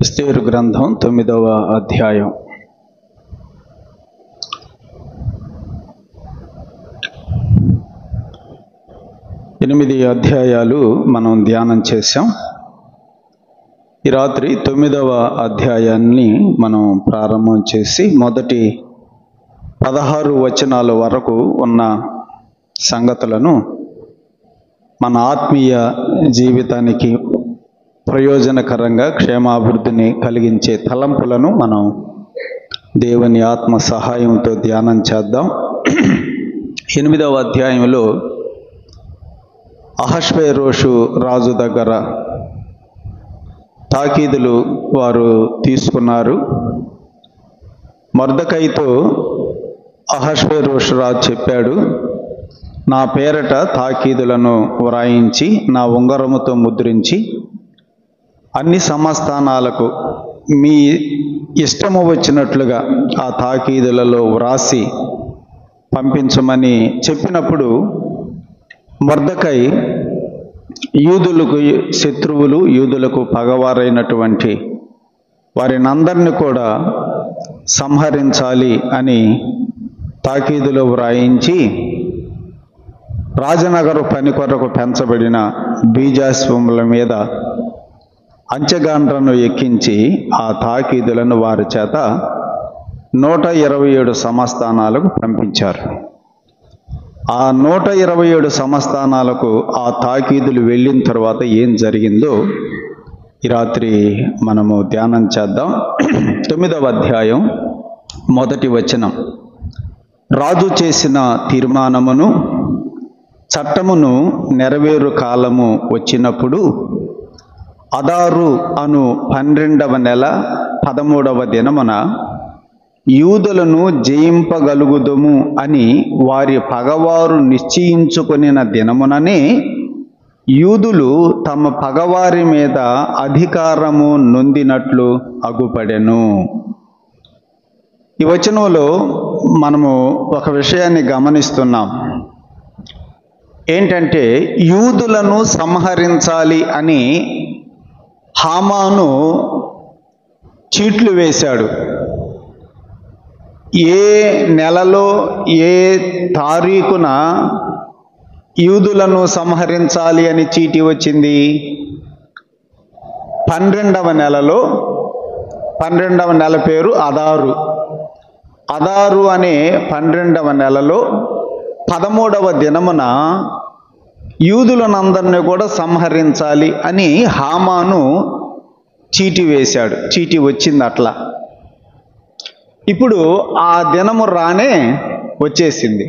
ఎస్తేరు గ్రంథం 9వ అధ్యాయం. ఎనిమిది అధ్యాయాలు మనం ధ్యానం చేశాం. ఈ రాత్రి 9వ అధ్యాయాన్ని మనం ప్రారంభం చేసి మొదటి 16 వచనాల వరకు ఉన్న సంగతులను మన ఆత్మీయ జీవితానికి ప్రయోజనకరంగా క్షేమాభివృద్ధిని కలిగించే తలంపులను మనం దేవుని ఆత్మ సహాయంతో ధ్యానం చేద్దాం. 8వ అధ్యాయంలో అహష్వేరోషు రాజు దగ్గర తాకీదులు వారు తీసుకున్నారు. మొర్దెకైతో అహష్వేరోషు రాజు చెప్పాడు, నా పేరట తాకీదులను వ్రాయించి నా ఉంగరముతో ముద్రించి అన్ని సంస్థానాలకు మీ ఇష్టము వచ్చినట్లుగా ఆ తాకీదులలో వ్రాసి పంపించమని చెప్పినప్పుడు మొర్దెకై యూదులకు శత్రువులు, యూదులకు పగవారైనటువంటి వారిని అందరినీ కూడా సంహరించాలి అని తాకీదులో వ్రాయించి రాజనగరు పని కొరకు పెంచబడిన బీజాశ్వముల మీద అంచెగాండ్రను ఎక్కించి ఆ తాకీదులను వారి చేత 127 సంస్థానాలకు పంపించారు. ఆ 127 సంస్థానాలకు ఆ తాకీదులు వెళ్ళిన తర్వాత ఏం జరిగిందో ఈ రాత్రి మనము ధ్యానం చేద్దాం. 9వ అధ్యాయం మొదటి వచనం. రాజు చేసిన తీర్మానమును చట్టమును నెరవేరు కాలము వచ్చినప్పుడు అదారు అను 12వ నెల 13వ దినమున యూదులను జయింపగలుగుదము అని వారి పగవారు నిశ్చయించుకొనిన దినముననే యూదులు తమ పగవారి మీద అధికారము నొందినట్లు అగుపడెను. ఈ వచనంలో మనము ఒక విషయాన్ని గమనిస్తున్నాం. ఏంటంటే యూదులను సంహరించాలి అని హామాను చీట్లు వేశాడు. ఏ నెలలో ఏ తారీఖున యూదులను సంహరించాలి అని చీటీ వచ్చింది? 12వ నెలలో, 12వ నెల పేరు అదారు. అదారు అనే 12వ నెలలో 13వ దినమున యూదులనందరినీ కూడా సంహరించాలి అని హామాను చీటీ వేశాడు. చీటీ వచ్చింది అట్లా. ఇప్పుడు ఆ దినము రానే వచ్చేసింది.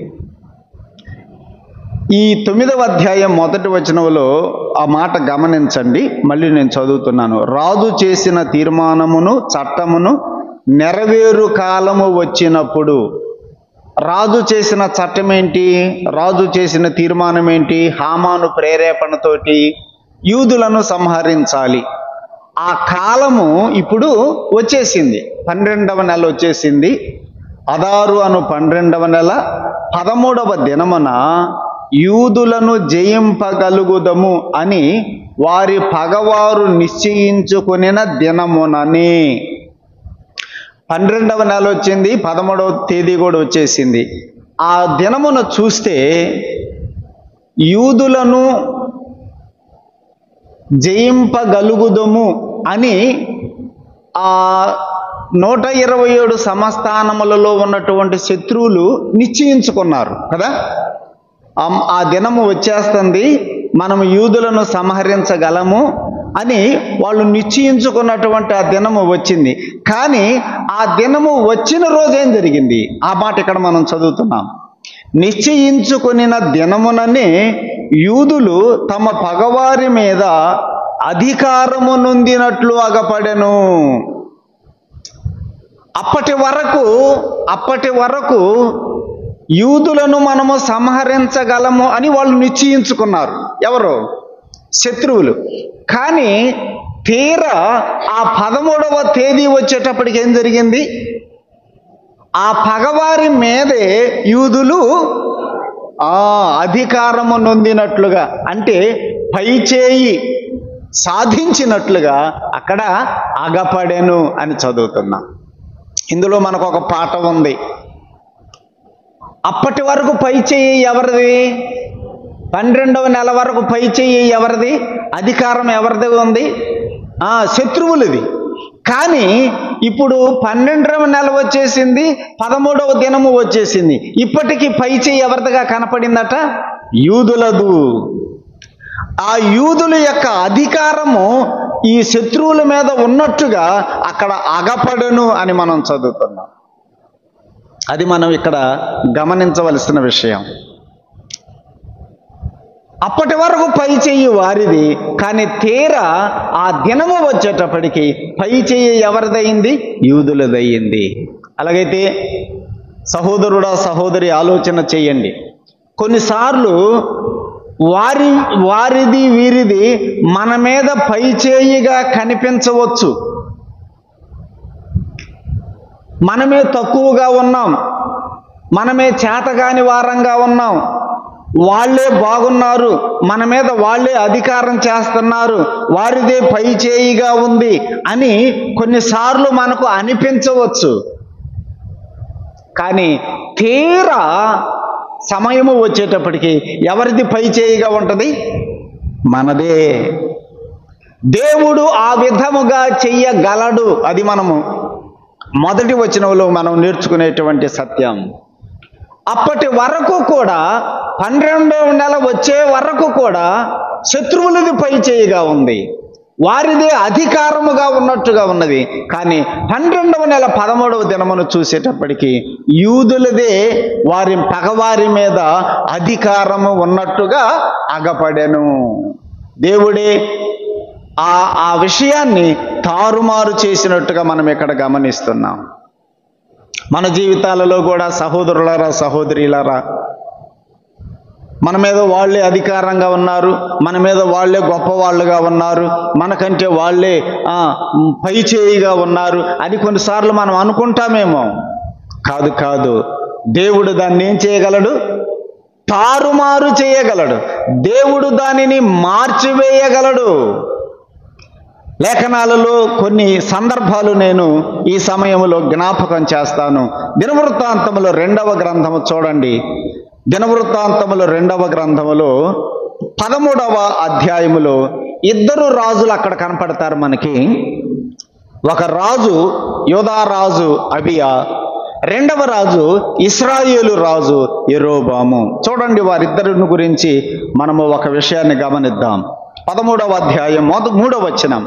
ఈ 9వ అధ్యాయం మొదటి వచనంలో ఆ మాట గమనించండి. మళ్ళీ నేను చదువుతున్నాను. రాజు చేసిన తీర్మానమును చట్టమును నెరవేరు కాలము వచ్చినప్పుడు. రాజు చేసిన చట్టం ఏంటి? రాజు చేసిన తీర్మానం ఏంటి? హామాను ప్రేరేపణతోటి యూదులను సంహరించాలి. ఆ కాలము ఇప్పుడు వచ్చేసింది. 12వ నెల వచ్చేసింది. అదారు అను 12వ నెల 13వ దినమున యూదులను జయింపగలుగుదము అని వారి పగవారు నిశ్చయించుకొనిన దినముననే. 12వ నెల వచ్చింది, 13వ తేదీ కూడా వచ్చేసింది. ఆ దినమున చూస్తే యూదులను జయింపగలుగుదము అని ఆ 127 సంస్థానములలో ఉన్నటువంటి శత్రువులు నిశ్చయించుకున్నారు కదా. ఆ దినము వచ్చేస్తుంది, మనం యూదులను సంహరించగలము అని వాళ్ళు నిశ్చయించుకున్నటువంటి ఆ దినము వచ్చింది. కానీ ఆ దినము వచ్చిన రోజేం జరిగింది? ఆ మాట ఇక్కడ మనం చదువుతున్నాం. నిశ్చయించుకొనిన దినముననే యూదులు తమ పగవారి మీద అధికారము నొందినట్లు అగపడెను. అప్పటి వరకు యూదులను మనము సంహరించగలము అని వాళ్ళు నిశ్చయించుకున్నారు. ఎవరు? శత్రువులు. కానీ తీరా ఆ 13వ తేదీ వచ్చేటప్పటికి ఏం జరిగింది? ఆ పగవారి మీదే యూదులు అధికారము నొందినట్లుగా, అంటే పైచేయి సాధించినట్లుగా అక్కడ అగపడెను అని చదువుతున్నాం. ఇందులో మనకు ఒక పాఠం ఉంది. అప్పటి వరకు పై చెయ్యి ఎవరిది? 12వ నెల వరకు పై చెయ్యి ఎవరిది? అధికారం ఎవరిది ఉంది? శత్రువులది. కానీ ఇప్పుడు 12వ నెల వచ్చేసింది, 13వ దినము వచ్చేసింది. ఇప్పటికీ పై చెయ్యి ఎవరిదిగా కనపడిందట? యూదులదు. ఆ యూదుల యొక్క అధికారము ఈ శత్రువుల మీద ఉన్నట్టుగా అక్కడ అగపడను అని మనం చదువుతున్నాం. అది మనం ఇక్కడ గమనించవలసిన విషయం. అప్పటి వరకు పై చెయ్యి వారిది, కానీ తీరా ఆ దినము వచ్చేటప్పటికి పై చెయ్యి ఎవరిదయింది? యూదులదయ్యింది. అలాగైతే సహోదరుడా సహోదరి ఆలోచన చెయ్యండి. కొన్నిసార్లు వారిది వీరిది మన మీద పై చేయిగా కనిపించవచ్చు. మనమే తక్కువగా ఉన్నాం, మనమే చేతగాని వారంగా ఉన్నాం, వాళ్ళే బాగున్నారు, మన మీద వాళ్ళే అధికారం చేస్తున్నారు, వారిదే పై చేయిగా ఉంది అని కొన్నిసార్లు మనకు అనిపించవచ్చు. కానీ తీరా సమయము వచ్చేటప్పటికి ఎవరిది పై చేయిగా ఉంటుంది? మనదే. దేవుడు ఆ విధముగా చెయ్యగలడు. అది మనము మొదటి వచనంలో మనం నేర్చుకునేటువంటి సత్యం. అప్పటి వరకు కూడా 12వ నెల వచ్చే వరకు కూడా శత్రువులది పై చేయిగా ఉంది, వారిదే అధికారముగా ఉన్నట్టుగా ఉన్నది. కానీ 12వ నెల 13వ దినమును చూసేటప్పటికి యూదులదే వారి పగవారి మీద అధికారము ఉన్నట్టుగా అగపడెను. దేవుడే ఆ విషయాన్ని తారుమారు చేసినట్టుగా మనం ఇక్కడ గమనిస్తున్నాం. మన జీవితాలలో కూడా సహోదరులారా సహోదరులారా, మన మీద వాళ్ళే అధికారంగా ఉన్నారు, మన మీద వాళ్ళే గొప్పవాళ్ళుగా ఉన్నారు, మనకంటే వాళ్ళే పై చేయిగా ఉన్నారు అని కొన్నిసార్లు మనం అనుకుంటామేమో. కాదు కాదు, దేవుడు దాన్ని ఏం చేయగలడు? తారుమారు చేయగలడు. దేవుడు దానిని మార్చివేయగలడు. లేఖనాలలో కొన్ని సందర్భాలు నేను ఈ సమయంలో జ్ఞాపకం చేస్తాను. దినవృత్తాంతములో 2వ గ్రంథము చూడండి. దినవృత్తాంతములో 2వ గ్రంథములో 13వ అధ్యాయములో 2 రాజులు అక్కడ కనపడతారు మనకి. ఒక రాజు యోధా రాజు అబియా, 2వ రాజు ఇశ్రాయేలు రాజు యెరోబాము. చూడండి, వారిద్దరిని గురించి మనము ఒక విషయాన్ని గమనిద్దాం. 13వ అధ్యాయం 3వ వచనం.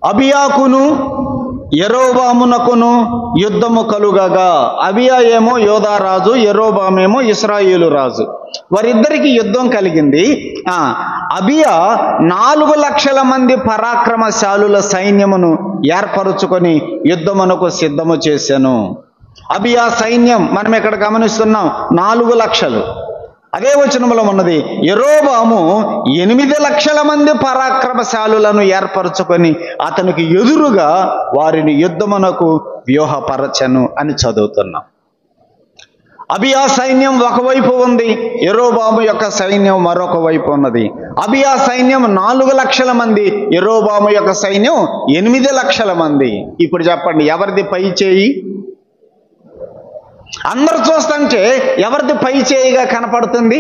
అబియాకును యెరోబామునకును యుద్ధము కలుగగా, అబియా ఏమో యోధా రాజు, యెరోబామేమో ఇశ్రాయేలు రాజు, వారిద్దరికి యుద్ధం కలిగింది. అబియా 4 లక్షల మంది పరాక్రమశాలుల సైన్యమును ఏర్పరుచుకొని యుద్ధమునకు సిద్ధము చేశాను. అబియా సైన్యం మనం ఇక్కడ గమనిస్తున్నాం 4 లక్షలు. అదే వచనంలో ఉన్నది యెరోబాము 8 లక్షల మంది పరాక్రమశాలులను ఏర్పరచుకొని అతనికి ఎదురుగా వారిని యుద్ధమునకు వ్యూహపరచను అని చదువుతున్నాం. అబియా సైన్యం ఒకవైపు ఉంది, యెరోబాము యొక్క సైన్యం మరొక వైపు ఉన్నది. అబియా సైన్యం 4 లక్షల మంది, యెరోబాము యొక్క సైన్యం 8 లక్షల మంది. ఇప్పుడు చెప్పండి, ఎవరిది పై చేయి? అందరు చూస్తుంటే ఎవరిది పై చేయిగా కనపడుతుంది?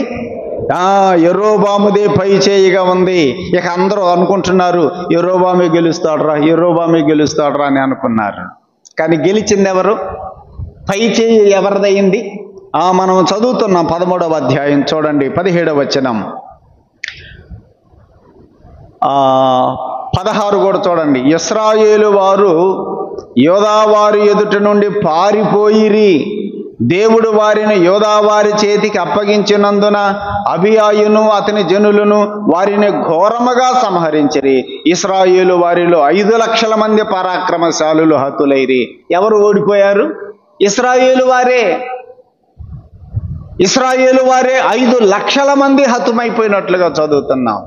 యెరోబాముదే పై చేయిగా ఉంది. ఇక అందరూ అనుకుంటున్నారు యెరోబామే గెలుస్తాడురా, యెరోబామే గెలుస్తాడురా అని అనుకున్నారు. కానీ గెలిచింది ఎవరు? పై చేయి ఎవరిదయింది? మనం చదువుతున్నాం 13వ అధ్యాయం చూడండి, 17వ వచనం, 16 కూడా చూడండి. ఇశ్రాయేలు వారు యోధావారి ఎదుట నుండి పారిపోయిరి, దేవుడు వారిని యోధావారి చేతికి అప్పగించినందున అబియాయును అతని జనులను వారిని ఘోరముగా సంహరించిరి. ఇశ్రాయేలు వారిలో 5 లక్షల మంది పరాక్రమశాలులు హతులైరి. ఎవరు ఓడిపోయారు? ఇశ్రాయేలు వారే. ఇశ్రాయేలు వారే 5 లక్షల మంది హతుమైపోయినట్లుగా చదువుతున్నాం.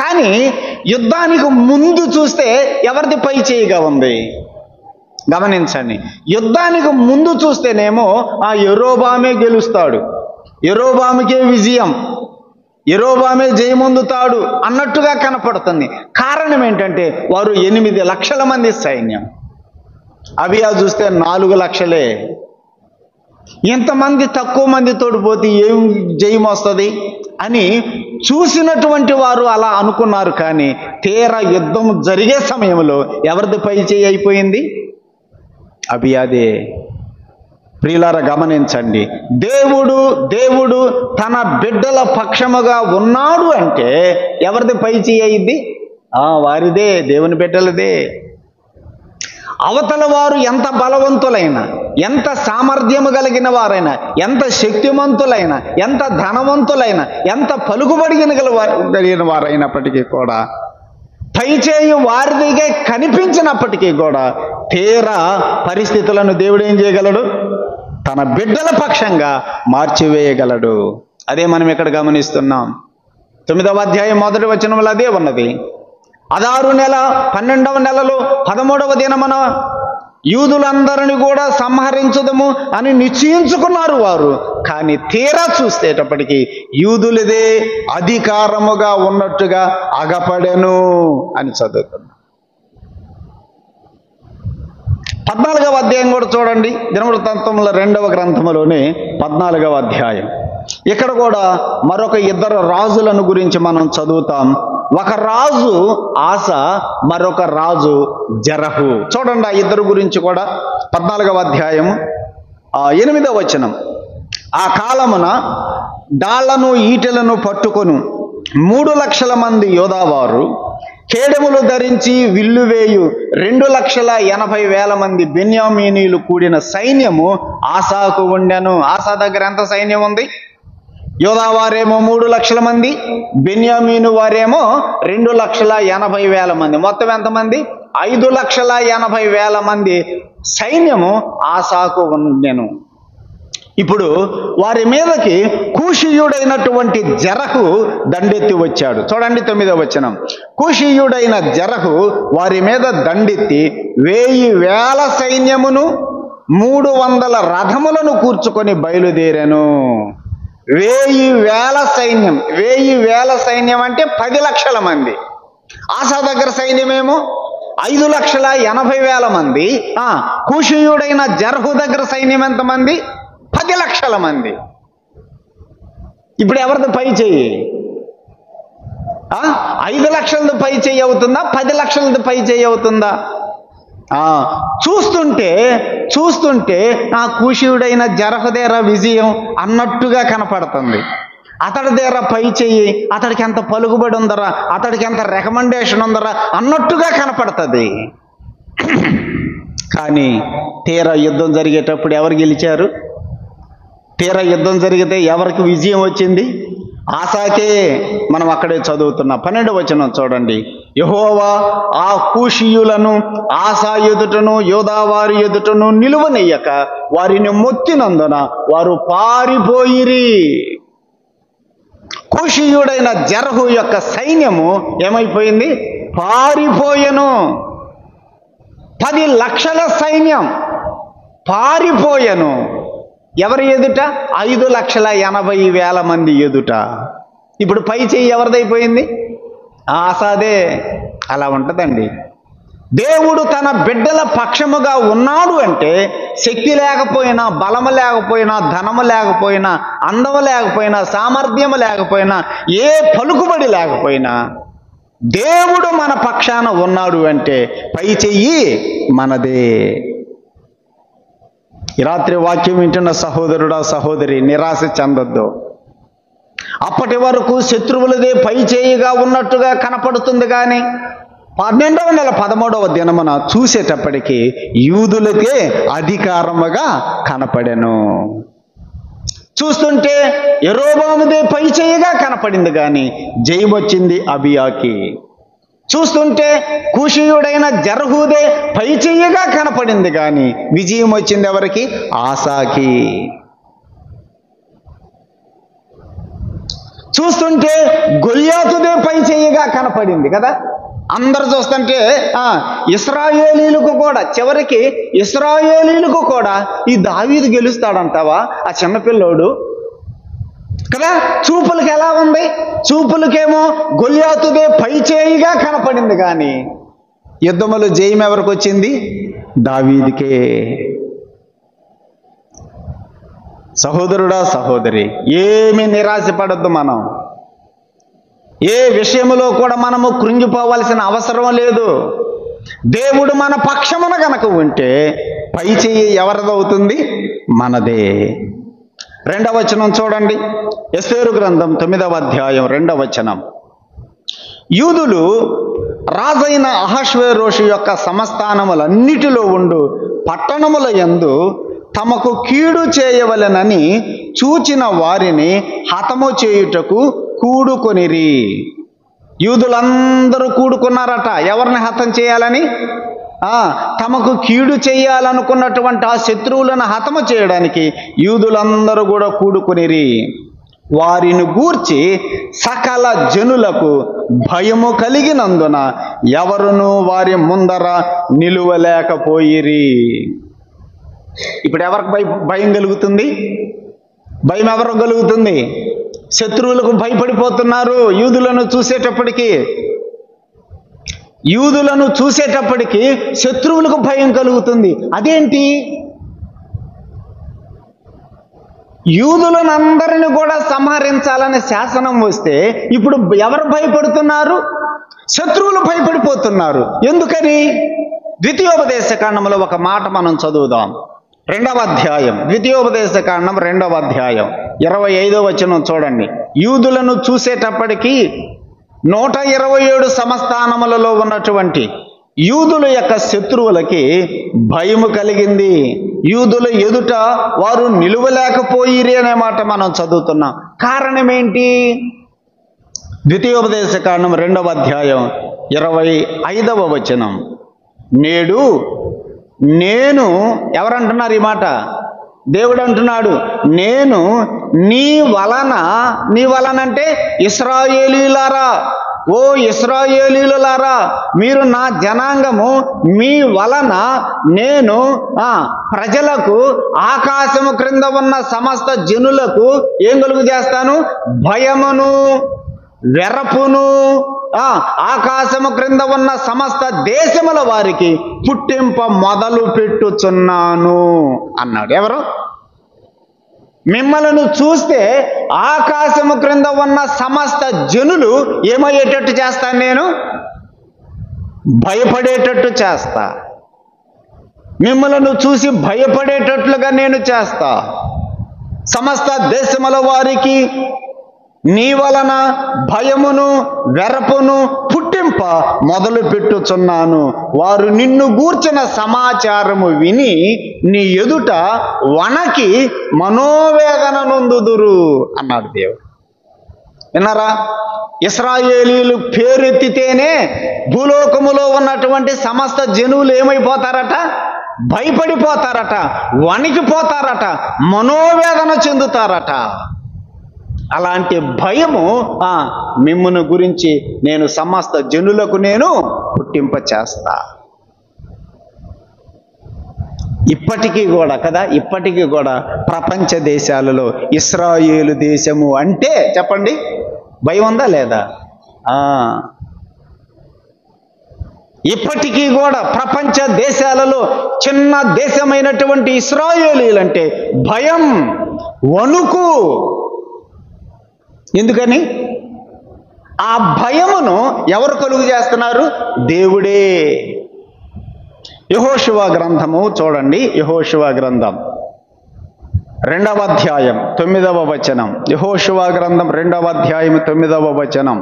కానీ యుద్ధానికి ముందు చూస్తే ఎవరిది పై చేయిగా ఉంది? గమనించండి, యుద్ధానికి ముందు చూస్తేనేమో యెరోబామే గెలుస్తాడు, యెరోబాముకే విజయం, యెరోబామే జయమొందుతాడు అన్నట్టుగా కనపడుతుంది. కారణం ఏంటంటే వారు 8 లక్షల మంది సైన్యం, అబియా చూస్తే 4 లక్షలే. ఇంతమంది తక్కువ మంది తోడిపోతే ఏం జయం వస్తుంది అని చూసినటువంటి వారు అలా అనుకున్నారు. కానీ తీరా యుద్ధం జరిగే సమయంలో ఎవరిది పై చేయి అయిపోయింది? అబియాదే. ప్రియులారా గమనించండి, దేవుడు తన బిడ్డల పక్షముగా ఉన్నాడు అంటే ఎవరిది పై చేయి అయింది? వారిదే, దేవుని బిడ్డలదే. అవతల వారు ఎంత బలవంతులైనా, ఎంత సామర్థ్యము కలిగిన వారైనా, ఎంత శక్తిమంతులైనా, ఎంత ధనవంతులైనా, ఎంత పలుకుబడిగిన వారైనప్పటికీ కూడా, పైచేయి వారిదిగా కనిపించినప్పటికీ కూడా తీరా పరిస్థితులను దేవుడు ఏం చేయగలడు? తన బిడ్డల పక్షంగా మార్చివేయగలడు. అదే మనం ఇక్కడ గమనిస్తున్నాం. 9వ అధ్యాయం 1వ వచనంలో అదే ఉన్నది. అదారు నెల 12వ నెలలో 13వ దినమున యూదులందరిని కూడా సంహరించుదము అని నిశ్చయించుకున్నారు వారు. కానీ తీరా చూసేటప్పటికి యూదులదే అధికారముగా ఉన్నట్టుగా అగపడెను అని చదువుతున్నాం. 14వ అధ్యాయం కూడా చూడండి, దినవృత్తాంతముల 2వ గ్రంథములోనే 14వ అధ్యాయం. ఇక్కడ కూడా మరొక 2 రాజులను గురించి మనం చదువుతాం. ఒక రాజు ఆస, మరొక రాజు జరహు. చూడండి ఆ 2 గురించి కూడా. 14వ అధ్యాయం 8వ వచనం. ఆ కాలమున డాళ్లను ఈటెలను పట్టుకొని 3 లక్షల మంది యోధావారు, కేడములు ధరించి విల్లు వేయు 2,80,000 మంది బెన్యామీనీలు కూడిన సైన్యము ఆసాకు ఉండెను. ఆసా దగ్గర ఎంత సైన్యం ఉంది? యోధావారేమో 3 లక్షల మంది, బెన్యామీను వారేమో 2,80,000 మంది. మొత్తం ఎంతమంది? 5,80,000 మంది సైన్యము ఆసాకు ఉండెను. ఇప్పుడు వారి మీదకి కూషీయుడైనటువంటి జరహు దండెత్తి వచ్చాడు. చూడండి 9వ వచనం. కూషీయుడైన జరహు వారి మీద దండెత్తి 1,000 సైన్యమును 300 రథములను కూర్చుకొని బయలుదేరాను. 1,000 సైన్యం. 1,000 సైన్యం అంటే 10 లక్షల మంది. ఆసా దగ్గర సైన్యమేమో 5,80,000 మంది. కూషీయుడైన జరహు దగ్గర సైన్యం ఎంతమంది? 10 లక్షల మంది. ఇప్పుడు ఎవరిది పై చెయ్యి? 5 లక్షలది పై చెయ్యి అవుతుందా? 10 లక్షలది పై చెయ్యి అవుతుందా? చూస్తుంటే ఆ కూషీయుడైన జరహుదేర విజయం అన్నట్టుగా కనపడుతుంది. అతడి దగ్గర పై చెయ్యి, అతడికి ఎంత పలుకుబడి ఉందరా, అతడికి ఎంత రికమెండేషన్ ఉందరా అన్నట్టుగా కనపడుతుంది. కానీ తీరా యుద్ధం జరిగేటప్పుడు ఎవరు గెలిచారు? తీరా యుద్ధం జరిగితే ఎవరికి విజయం వచ్చింది? ఆసాకే. మనం అక్కడే చదువుతున్నాం. 12వ వచనం చూడండి. యెహోవా ఆ కూషీయులను ఆసా ఎదుటను యోధావారి ఎదుటను నిలువనెయ్యక వారిని మొత్తినందున వారు పారిపోయిరి. కూషీయుడైన జరహు యొక్క సైన్యము ఏమైపోయింది? పారిపోయెను. 10 లక్షల సైన్యం పారిపోయెను. ఎవరి ఎదుట? 5,80,000 మంది ఎదుట. ఇప్పుడు పై చెయ్యి ఎవరిదైపోయింది? ఆసాదే. అలా ఉంటుందండి. దేవుడు తన బిడ్డల పక్షముగా ఉన్నాడు అంటే శక్తి లేకపోయినా, బలము లేకపోయినా, ధనము లేకపోయినా, అందము లేకపోయినా, సామర్థ్యము లేకపోయినా, ఏ పలుకుబడి లేకపోయినా దేవుడు మన పక్షాన ఉన్నాడు అంటే పై చెయ్యి మనదే. ఈ రాత్రి వాక్యం వింటున్న సహోదరుడా, సహోదరి, నిరాశ చెందొద్దు. అప్పటి వరకు శత్రువులదే పై చేయిగా ఉన్నట్టుగా కనపడుతుంది. కానీ 12వ నెల 13వ దినమున చూసేటప్పటికి యూదులకే అధికారముగా కనపడెను. చూస్తుంటే యెరోబాముదే పై చేయిగా కనపడింది, కానీ జయం వచ్చింది అబియాకి. చూస్తుంటే కూషీయుడైన జరహుదే పై చెయ్యిగా కనపడింది, కానీ విజయం వచ్చింది ఎవరికి? ఆసాకి. చూస్తుంటే గొల్యాతుదే పై చెయ్యిగా కనపడింది కదా. అందరు చూస్తుంటే ఇశ్రాయేలీలకు కూడా, చివరికి ఇశ్రాయేలీలకు కూడా ఈ దావీదు గెలుస్తాడంటావా? ఆ చిన్నపిల్లోడు కదా. చూపులకి ఎలా ఉంది? చూపులకేమో గొల్యాతుదే పై చేయిగా కనపడింది, కానీ యుద్ధములో జయం ఎవరికి వచ్చింది? దావీదుకే. సహోదరుడా, సహోదరి, ఏమీ నిరాశపడద్దు. మనం ఏ విషయంలో కూడా మనము కృంగిపోవలసిన అవసరం లేదు. దేవుడు మన పక్షమున గనక ఉంటే పై చెయ్యి ఎవరిదవుతుంది? మనదే. 2వ వచనం చూడండి. ఎస్తేరు గ్రంథం 9వ అధ్యాయం 2వ వచనం. యూదులు రాజైన అహష్వేరోషు యొక్క సంస్థానములన్నిటిలో ఉండు పట్టణముల యందు తమకు కీడు చేయవలెనని చూచిన వారిని హతము చేయుటకు కూడుకొనిరి. యూదులందరూ కూడుకున్నారట. ఎవరిని హతం చేయాలని? తమకు కీడు చేయాలనుకున్నటువంటి ఆ శత్రువులను హతము చేయడానికి యూదులందరూ కూడా కూడుకునిరి. వారిని గూర్చి సకల జనులకు భయము కలిగినందున ఎవరునూ వారి ముందర నిలువలేకపోయిరి. ఇప్పుడు ఎవరికి భయం కలుగుతుంది? భయం ఎవరికి కలుగుతుంది? శత్రువులకు భయపడిపోతున్నారు. యూదులను చూసేటప్పటికి శత్రువులకు భయం కలుగుతుంది. అదేంటి? యూదులను అందరిని కూడా సంహరించాలనే శాసనం వస్తే ఇప్పుడు ఎవరు భయపడుతున్నారు? శత్రువులు భయపడిపోతున్నారు. ఎందుకని? ద్వితీయోపదేశకాండంలో ఒక మాట మనం చదువుదాం. 2వ అధ్యాయం, ద్వితీయోపదేశకాండం 2వ అధ్యాయం 25వ వచనం చూడండి. యూదులను చూసేటప్పటికి 127 సంస్థానములలో ఉన్నటువంటి యూదుల యొక్క శత్రువులకి భయము కలిగింది. యూదుల ఎదుట వారు నిలువలేకపోయిరి అనే మాట మనం చదువుతున్నాం. కారణం ఏంటి? ద్వితీయోపదేశకాండం 2వ అధ్యాయం 25వ వచనం. నేడు నేను, ఎవరంటున్నారు ఈ మాట? దేవుడు అంటున్నాడు, నేను నీ వలన అంటే ఇశ్రాయేలీయులారా, ఓ ఇశ్రాయేలీయులారా, మీరు నా జనాంగము, మీ వలన నేను ప్రజలకు, ఆకాశము క్రింద ఉన్న సమస్త జనులకు ఏం కలుగు చేస్తాను? భయమును, వెరపును ఆకాశము క్రింద ఉన్న సమస్త దేశముల వారికి పుట్టింప మొదలు పెట్టుచున్నాను అన్నాడు. ఎవరు? మిమ్మల్ని చూస్తే ఆకాశము క్రింద ఉన్న సమస్త జనులు ఏమయ్యేటట్టు చేస్తాను? నేను భయపడేటట్టు చేస్తా. మిమ్మల్ని చూసి భయపడేటట్లుగా నేను చేస్తా. సమస్త దేశముల వారికి నీ వలన భయమును, వెరపును పుట్టింప మొదలు పెట్టుచున్నాను. వారు నిన్ను గూర్చిన సమాచారము విని నీ ఎదుట వణకి మనోవేదన నొందుదురు అన్నాడు దేవుడు. విన్నారా? ఇశ్రాయేలీయులు పేరెత్తితేనే భూలోకములో ఉన్నటువంటి సమస్త జనువులు ఏమైపోతారట? భయపడిపోతారట, వణికిపోతారట, మనోవేదన చెందుతారట. అలాంటి భయము మిమ్మును గురించి నేను సమస్త జనులకు నేను పుట్టింప చేస్తా. ఇప్పటికీ కూడా కదా, ఇప్పటికీ కూడా ప్రపంచ దేశాలలో ఇశ్రాయేలు దేశము అంటే చెప్పండి, భయం ఉందా లేదా? ఇప్పటికీ కూడా ప్రపంచ దేశాలలో చిన్న దేశమైనటువంటి ఇశ్రాయేలీలంటే భయం, వణుకు. ఎందుకని? ఆ భయమును ఎవరు కలుగు చేస్తున్నారు? దేవుడే. యెహోషువ గ్రంథము చూడండి. యెహోషువ గ్రంథం 2వ అధ్యాయం 9వ వచనం. యెహోషువ గ్రంథం 2వ అధ్యాయం 9వ వచనం.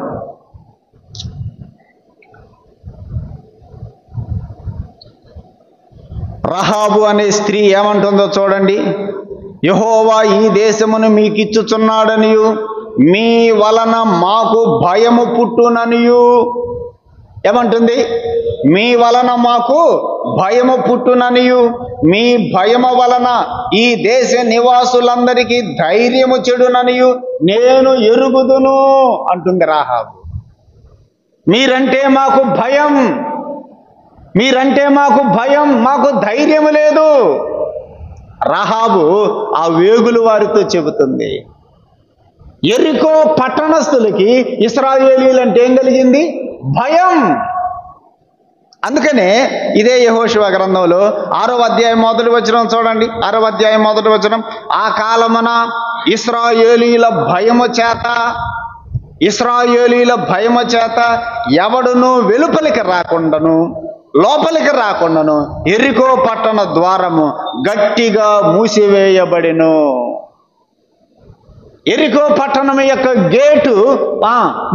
రహాబు అనే స్త్రీ ఏమంటుందో చూడండి. యెహోవా ఈ దేశమును మీకిచ్చుచున్నాడనియు మీ వలన మాకు భయము పుట్టుననియు. ఏమంటుంది? మీ వలన మాకు భయము పుట్టుననియు, మీ భయము వలన ఈ దేశ నివాసులందరికీ ధైర్యము చెడుననియు నేను ఎరుగుదును అంటుంది రాహాబు. మీరంటే మాకు భయం, మీరంటే మాకు భయం, మాకు ధైర్యము లేదు. రాహాబు ఆ వేగులు వారితో చెబుతుంది. యెరికో పట్టణస్థులకి ఇశ్రాయేలీయులు అంటే ఏం కలిగింది? భయం. అందుకనే ఇదే యెహోషువ గ్రంథంలో 6వ అధ్యాయం మొదటి వచనం చూడండి. 6వ అధ్యాయం మొదటి వచనం, ఆ కాలమున ఇశ్రాయేలీయుల భయము చేత ఎవడును వెలుపలికి రాకుండాను లోపలికి రాకుండాను యెరికో పట్టణ ద్వారము గట్టిగా మూసివేయబడెను. యెరికో పట్టణం యొక్క గేటు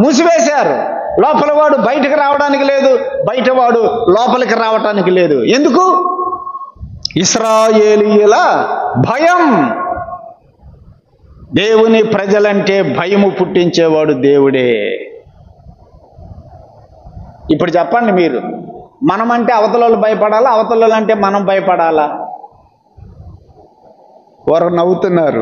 మూసివేశారు. లోపల వాడు బయటకు రావడానికి లేదు, బయట వాడు లోపలికి రావటానికి లేదు. ఎందుకు? ఇశ్రాయేలీయుల భయం. దేవుని ప్రజలంటే భయము పుట్టించేవాడు దేవుడే. ఇప్పుడు చెప్పండి, మీరు మనమంటే అవతల భయపడాలా, అవతల అంటే మనం భయపడాలా? వారు నవ్వుతున్నారు.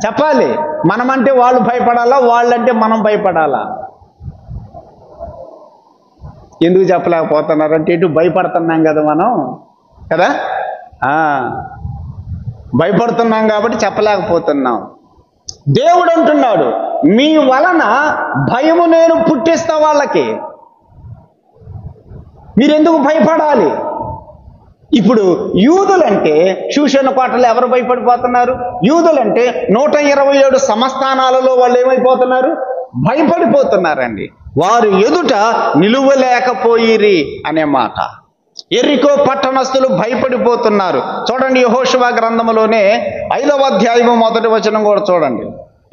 చెప్పాలి, మనమంటే వాళ్ళు భయపడాలా, వాళ్ళంటే మనం భయపడాలా? ఎందుకు చెప్పలేకపోతున్నారంటే ఇటు భయపడుతున్నాం కదా మనం, కదా, భయపడుతున్నాం కాబట్టి చెప్పలేకపోతున్నాం. దేవుడు అంటున్నాడు, మీ వలన భయము నేను పుట్టిస్తా వాళ్ళకి, మీరెందుకు భయపడాలి? ఇప్పుడు యూదులంటే షూషను కోటలో ఎవరు భయపడిపోతున్నారు? యూదులంటే 127 సంస్థానాలలో వాళ్ళు ఏమైపోతున్నారు? భయపడిపోతున్నారండి. వారు ఎదుట నిలువలేకపోయిరి అనే మాట. యెరికో పట్టణస్థులు భయపడిపోతున్నారు. చూడండి, యెహోషువ గ్రంథంలోనే 5వ అధ్యాయం మొదటి వచనం కూడా చూడండి.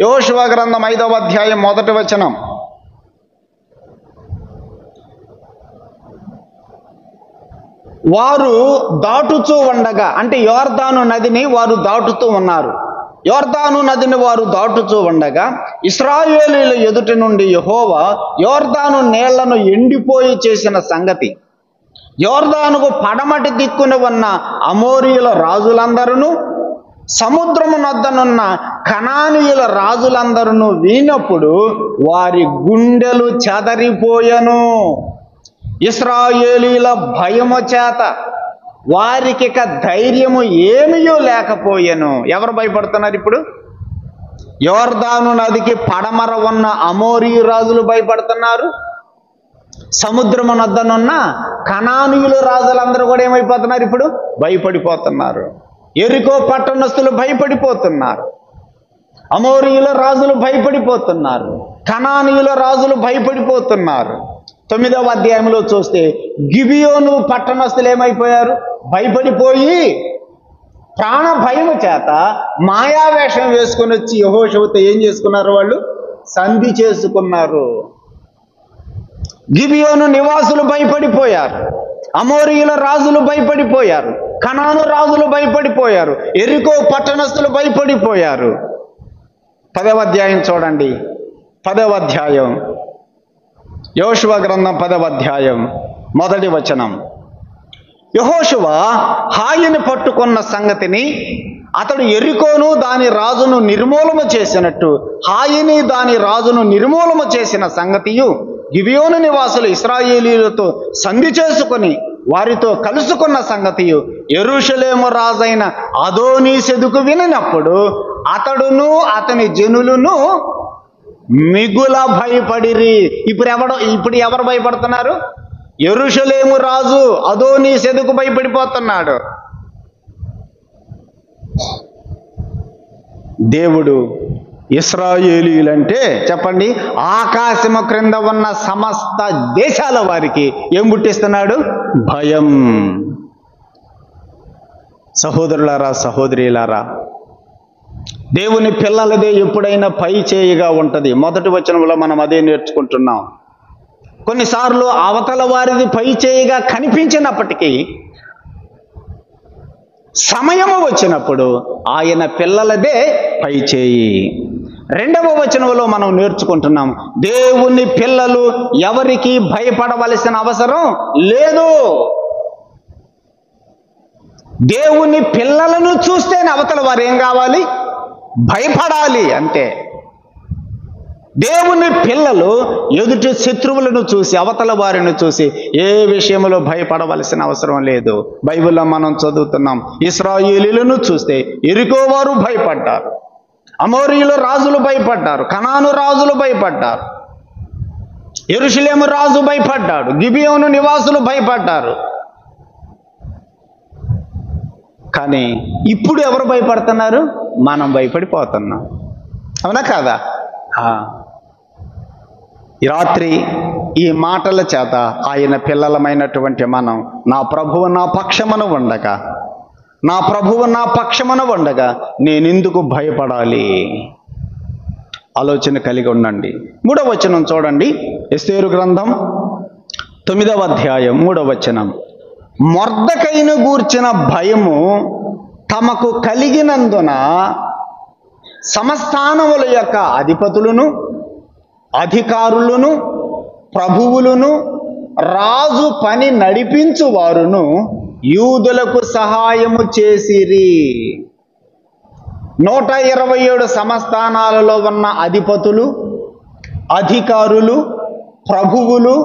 యెహోషువ గ్రంథం 5వ అధ్యాయం మొదటి వచనం, వారు దాటుతూ ఉండగా, అంటే యోర్దాను నదిని వారు దాటుతూ ఉన్నారు. యోర్దాను నదిని వారు దాటుతూ ఉండగా ఇశ్రాయేలీయుల ఎదుటి నుండి యెహోవా యోర్దాను నీళ్లను ఎండిపోయి చేసిన సంగతి, యోర్దానుకు పడమటి దిక్కున ఉన్న అమోరీయుల రాజులందరూ, సముద్రము నొద్దనున్న కనానీయుల రాజులందరూ వినప్పుడు వారి గుండెలు చెదరిపోయెను. ఇశ్రాయేలీయుల భయము చేత వారికి ధైర్యము ఏమీయూ లేకపోయెను. ఎవరు భయపడుతున్నారు ఇప్పుడు? యోర్దాను నదికి పడమర ఉన్న అమోరీ రాజులు భయపడుతున్నారు. సముద్రము నొద్దనున్న కనానీయుల రాజులందరూ కూడా ఏమైపోతున్నారు? ఇప్పుడు భయపడిపోతున్నారు. యెరికో పట్టణస్థులు భయపడిపోతున్నారు. అమోరీయుల రాజులు భయపడిపోతున్నారు. కనానీయుల రాజులు భయపడిపోతున్నారు. 9వ అధ్యాయంలో చూస్తే గిబియోను పట్టణస్థులు ఏమైపోయారు? భయపడిపోయి ప్రాణ భయము చేత మాయావేషం వేసుకొని వచ్చి యెహోషువతో ఏం చేసుకున్నారు? వాళ్ళు సంధి చేసుకున్నారు. గిబియోను నివాసులు భయపడిపోయారు. అమోరీయుల రాజులు భయపడిపోయారు. కనాను రాజులు భయపడిపోయారు. యెరికో పట్టణస్థులు భయపడిపోయారు. 10వ అధ్యాయం చూడండి. 10వ అధ్యాయం యెహోషువ గ్రంథం 10వ అధ్యాయం మొదటి వచనం, యెహోషువ హాయిని పట్టుకున్న సంగతిని, అతడు యెరికోను దాని రాజును నిర్మూలన చేసినట్టు హాయిని దాని రాజును నిర్మూలన చేసిన సంగతియు, గిబియోను నివాసులు ఇశ్రాయేలీయులతో సంధి చేసుకుని వారితో కలుసుకున్న సంగతియు యెరూషలేము రాజైన అదోనీసెదెకు వినినప్పుడు అతడును అతని జనులను మిగుల భయపడిరి. ఇప్పుడు ఎవరు భయపడుతున్నారు? యెరూషలేము రాజు అదోనీసెదెకు భయపడిపోతున్నాడు. దేవుడు ఇశ్రాయేలీయులంటే చెప్పండి, ఆకాశము క్రింద ఉన్న సమస్త దేశాల వారికి ఏం పుట్టిస్తున్నాడు? భయం. సహోదరులారా, సహోదరీలారా, దేవుని పిల్లలదే ఎప్పుడైనా పై చేయిగా ఉంటుంది. మొదటి వచనంలో మనం అదే నేర్చుకుంటున్నాం. కొన్నిసార్లు అవతల వారిది పై చేయిగా కనిపించినప్పటికీ సమయము వచ్చినప్పుడు ఆయన పిల్లలదే పై చేయి. 2వ వచనంలో మనం నేర్చుకుంటున్నాం, దేవుని పిల్లలు ఎవరికి భయపడవలసిన అవసరం లేదు. దేవుని పిల్లలను చూస్తేనే అవతల వారు ఏం కావాలి? భయపడాలి. అంటే దేవుని పిల్లలు ఎదుటి శత్రువులను చూసి, అవతల వారిని చూసి ఏ విషయంలో భయపడవలసిన అవసరం లేదు. బైబిల్లో మనం చదువుతున్నాం, ఇశ్రాయేలీయులను చూస్తే యెరికో వారు భయపడ్డారు, అమోరీయులు రాజులు భయపడ్డారు, కనాను రాజులు భయపడ్డారు, యెరూషలేము రాజు భయపడ్డాడు, గిబియోను నివాసులు భయపడ్డారు. కానీ ఇప్పుడు ఎవరు భయపడుతున్నారు? మనం భయపడిపోతున్నాం. అవునా కాదా? ఈ రాత్రి ఈ మాటల చేత ఆయన పిల్లలమైనటువంటి మనం, నా ప్రభువు నా పక్షమున ఉండగా, నా ప్రభువు నా పక్షమున ఉండగా నేనెందుకు భయపడాలి? ఆలోచన కలిగి ఉండండి. 3వ వచనం చూడండి, ఎస్తేరు గ్రంథం 9వ అధ్యాయం 3వ వచనం. మొర్దెకైను గూర్చిన భయము తమకు కలిగినందున సంస్థానముల యొక్క అధిపతులను, అధికారులను, ప్రభువులను, రాజు పని నడిపించు వారును యూదులకు సహాయము చేసిరి. 127 సంస్థానాలలో ఉన్న అధిపతులు, అధికారులు, ప్రభువులు,